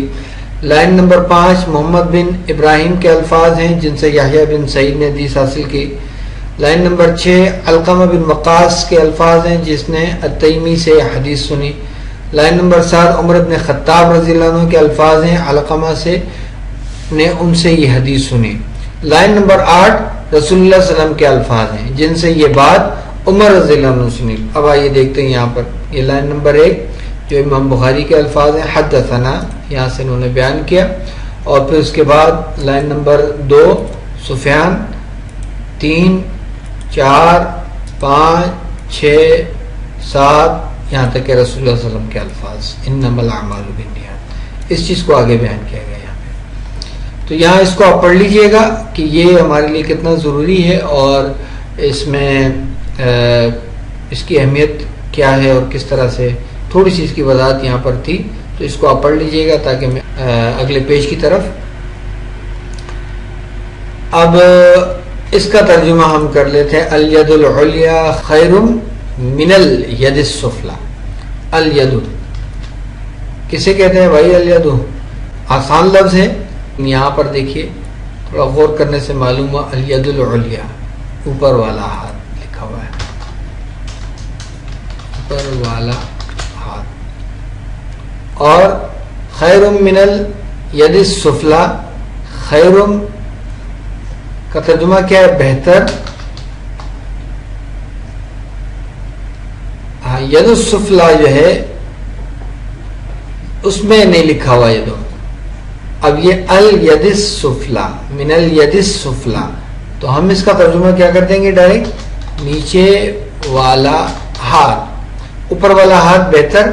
لائن نمبر 5 محمد بن ابراہیم کے الفاظ ہیں جن سے یحییٰ بن سعید نے حدیث حاصل کی۔ لائن نمبر 6 علقمہ بن وقاص کے الفاظ ہیں جس نے التیمی سے حدیث سنی۔ لائن نمبر 7 عمر بن خطاب رضی اللہ عنہ کے الفاظ ہیں، علقمہ سے نے ان سے یہ حدیث سنی۔ لائن نمبر 8 رسول اللہ صلی اللہ علیہ وسلم کے الفاظ ہیں جن سے یہ بات عمر رضی اللہ عنہ سنی۔ اب آئیے دیکھتے ہیں یہاں پر یہ لائن نمبر 1 جو امام بخاری کے الفاظ ہیں، حدثنا، یہاں سے انہوں نے بیان کیا، اور پھر اس کے بعد لائن نمبر 2 سفیان، 3 4 5 6 7 یہاں تک کہ رسول اللہ صلی اللہ علیہ وسلم کے الفاظ انما الاعمال بالنیات، اس چیز کو آگے بیان کیا گیا یہاں پہ۔ تو یہاں اس کو آپ پڑھ لیجئے گا کہ یہ ہمارے لیے کتنا ضروری ہے اور اس میں اس کی اہمیت کیا ہے اور کس طرح سے، تھوڑی سی اس کی وضاحت یہاں پر تھی، تو اس کو آپ پڑھ لیجئے گا تاکہ میں اگلے پیج کی طرف۔ اب اس کا ترجمہ ہم کر لیتے ہیں۔ الید العلیٰ خیر من الید السفلی۔ الید کسے کہتے ہیں بھائی؟ الید آسان لفظ ہے، یہاں پر دیکھیے تھوڑا غور کرنے سے معلوم ہوا الید العلیٰ، اوپر والا ہاتھ لکھا ہوا ہے، اوپر والا ہاتھ، اور خیر من ید السفلی خیر کا ترجمہ کیا ہے؟ بہتر. ہاں ید السفلی جو ہے اس میں نہیں لکھا ہوا یہ دو. اب یہ الید السفلی من الید السفلی، تو ہم اس کا ترجمہ کیا کر دیں گے؟ ڈائریکٹ نیچے والا ہاتھ، اوپر والا ہاتھ بہتر،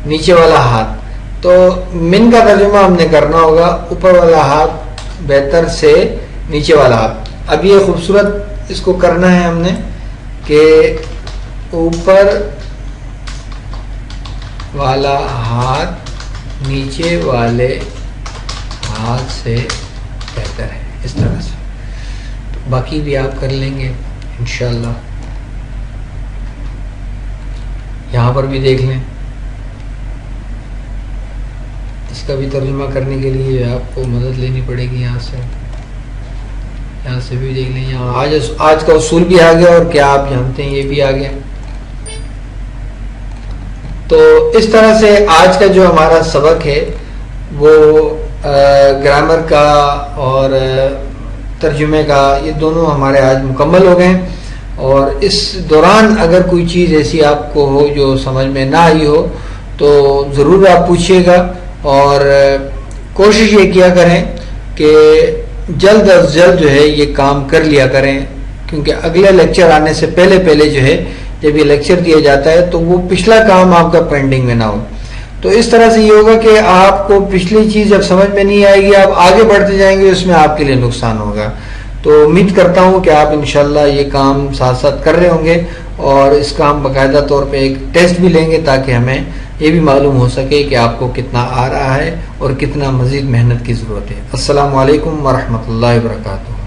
نیچے والا ہاتھ. تو من کا ترجمہ ہم نے کرنا ہوگا اوپر والا ہاتھ بہتر سے نیچے والا ہاتھ. اب یہ خوبصورت اس کو کرنا ہے ہم نے کہ اوپر والا ہاتھ نیچے والے ہاتھ سے بہتر ہے، اس طرح سے. باقی بھی آپ کر لیں گے انشاءاللہ. یہاں پر بھی دیکھ لیں، اس کا بھی ترجمہ کرنے کے لیے آپ کو مدد لینی پڑے گی. یہاں سے بھی دیکھ لیں. یہاں آج کا اصول بھی آ گیا اور کیا آپ جانتے ہیں یہ بھی آ گیا. تو اس طرح سے آج کا جو ہمارا سبق ہے وہ گرامر کا اور ترجمے کا یہ دونوں ہمارے آج مکمل ہو گئے. اور اس دوران اگر کوئی چیز ایسی آپ کو ہو جو سمجھ میں نہ آئی ہو تو ضرور آپ پوچھیے گا، اور کوشش یہ کیا کریں کہ جلد از جلد جو ہے یہ کام کر لیا کریں، کیونکہ اگلے لیکچر آنے سے پہلے جو ہے جب یہ لیکچر دیا جاتا ہے تو وہ پچھلا کام آپ کا پینڈنگ میں نہ ہو. تو اس طرح سے یہ ہوگا کہ آپ کو پچھلی چیز جب سمجھ میں نہیں آئے گی آپ آگے بڑھتے جائیں گے، اس میں آپ کے لیے نقصان ہوگا. تو امید کرتا ہوں کہ آپ انشاءاللہ یہ کام ساتھ ساتھ کر رہے ہوں گے، اور اس کا ہم باقاعدہ طور پہ ایک ٹیسٹ بھی لیں گے تاکہ ہمیں یہ بھی معلوم ہو سکے کہ آپ کو کتنا آ رہا ہے اور کتنا مزید محنت کی ضرورت ہے. السلام علیکم ورحمۃ اللہ وبرکاتہ.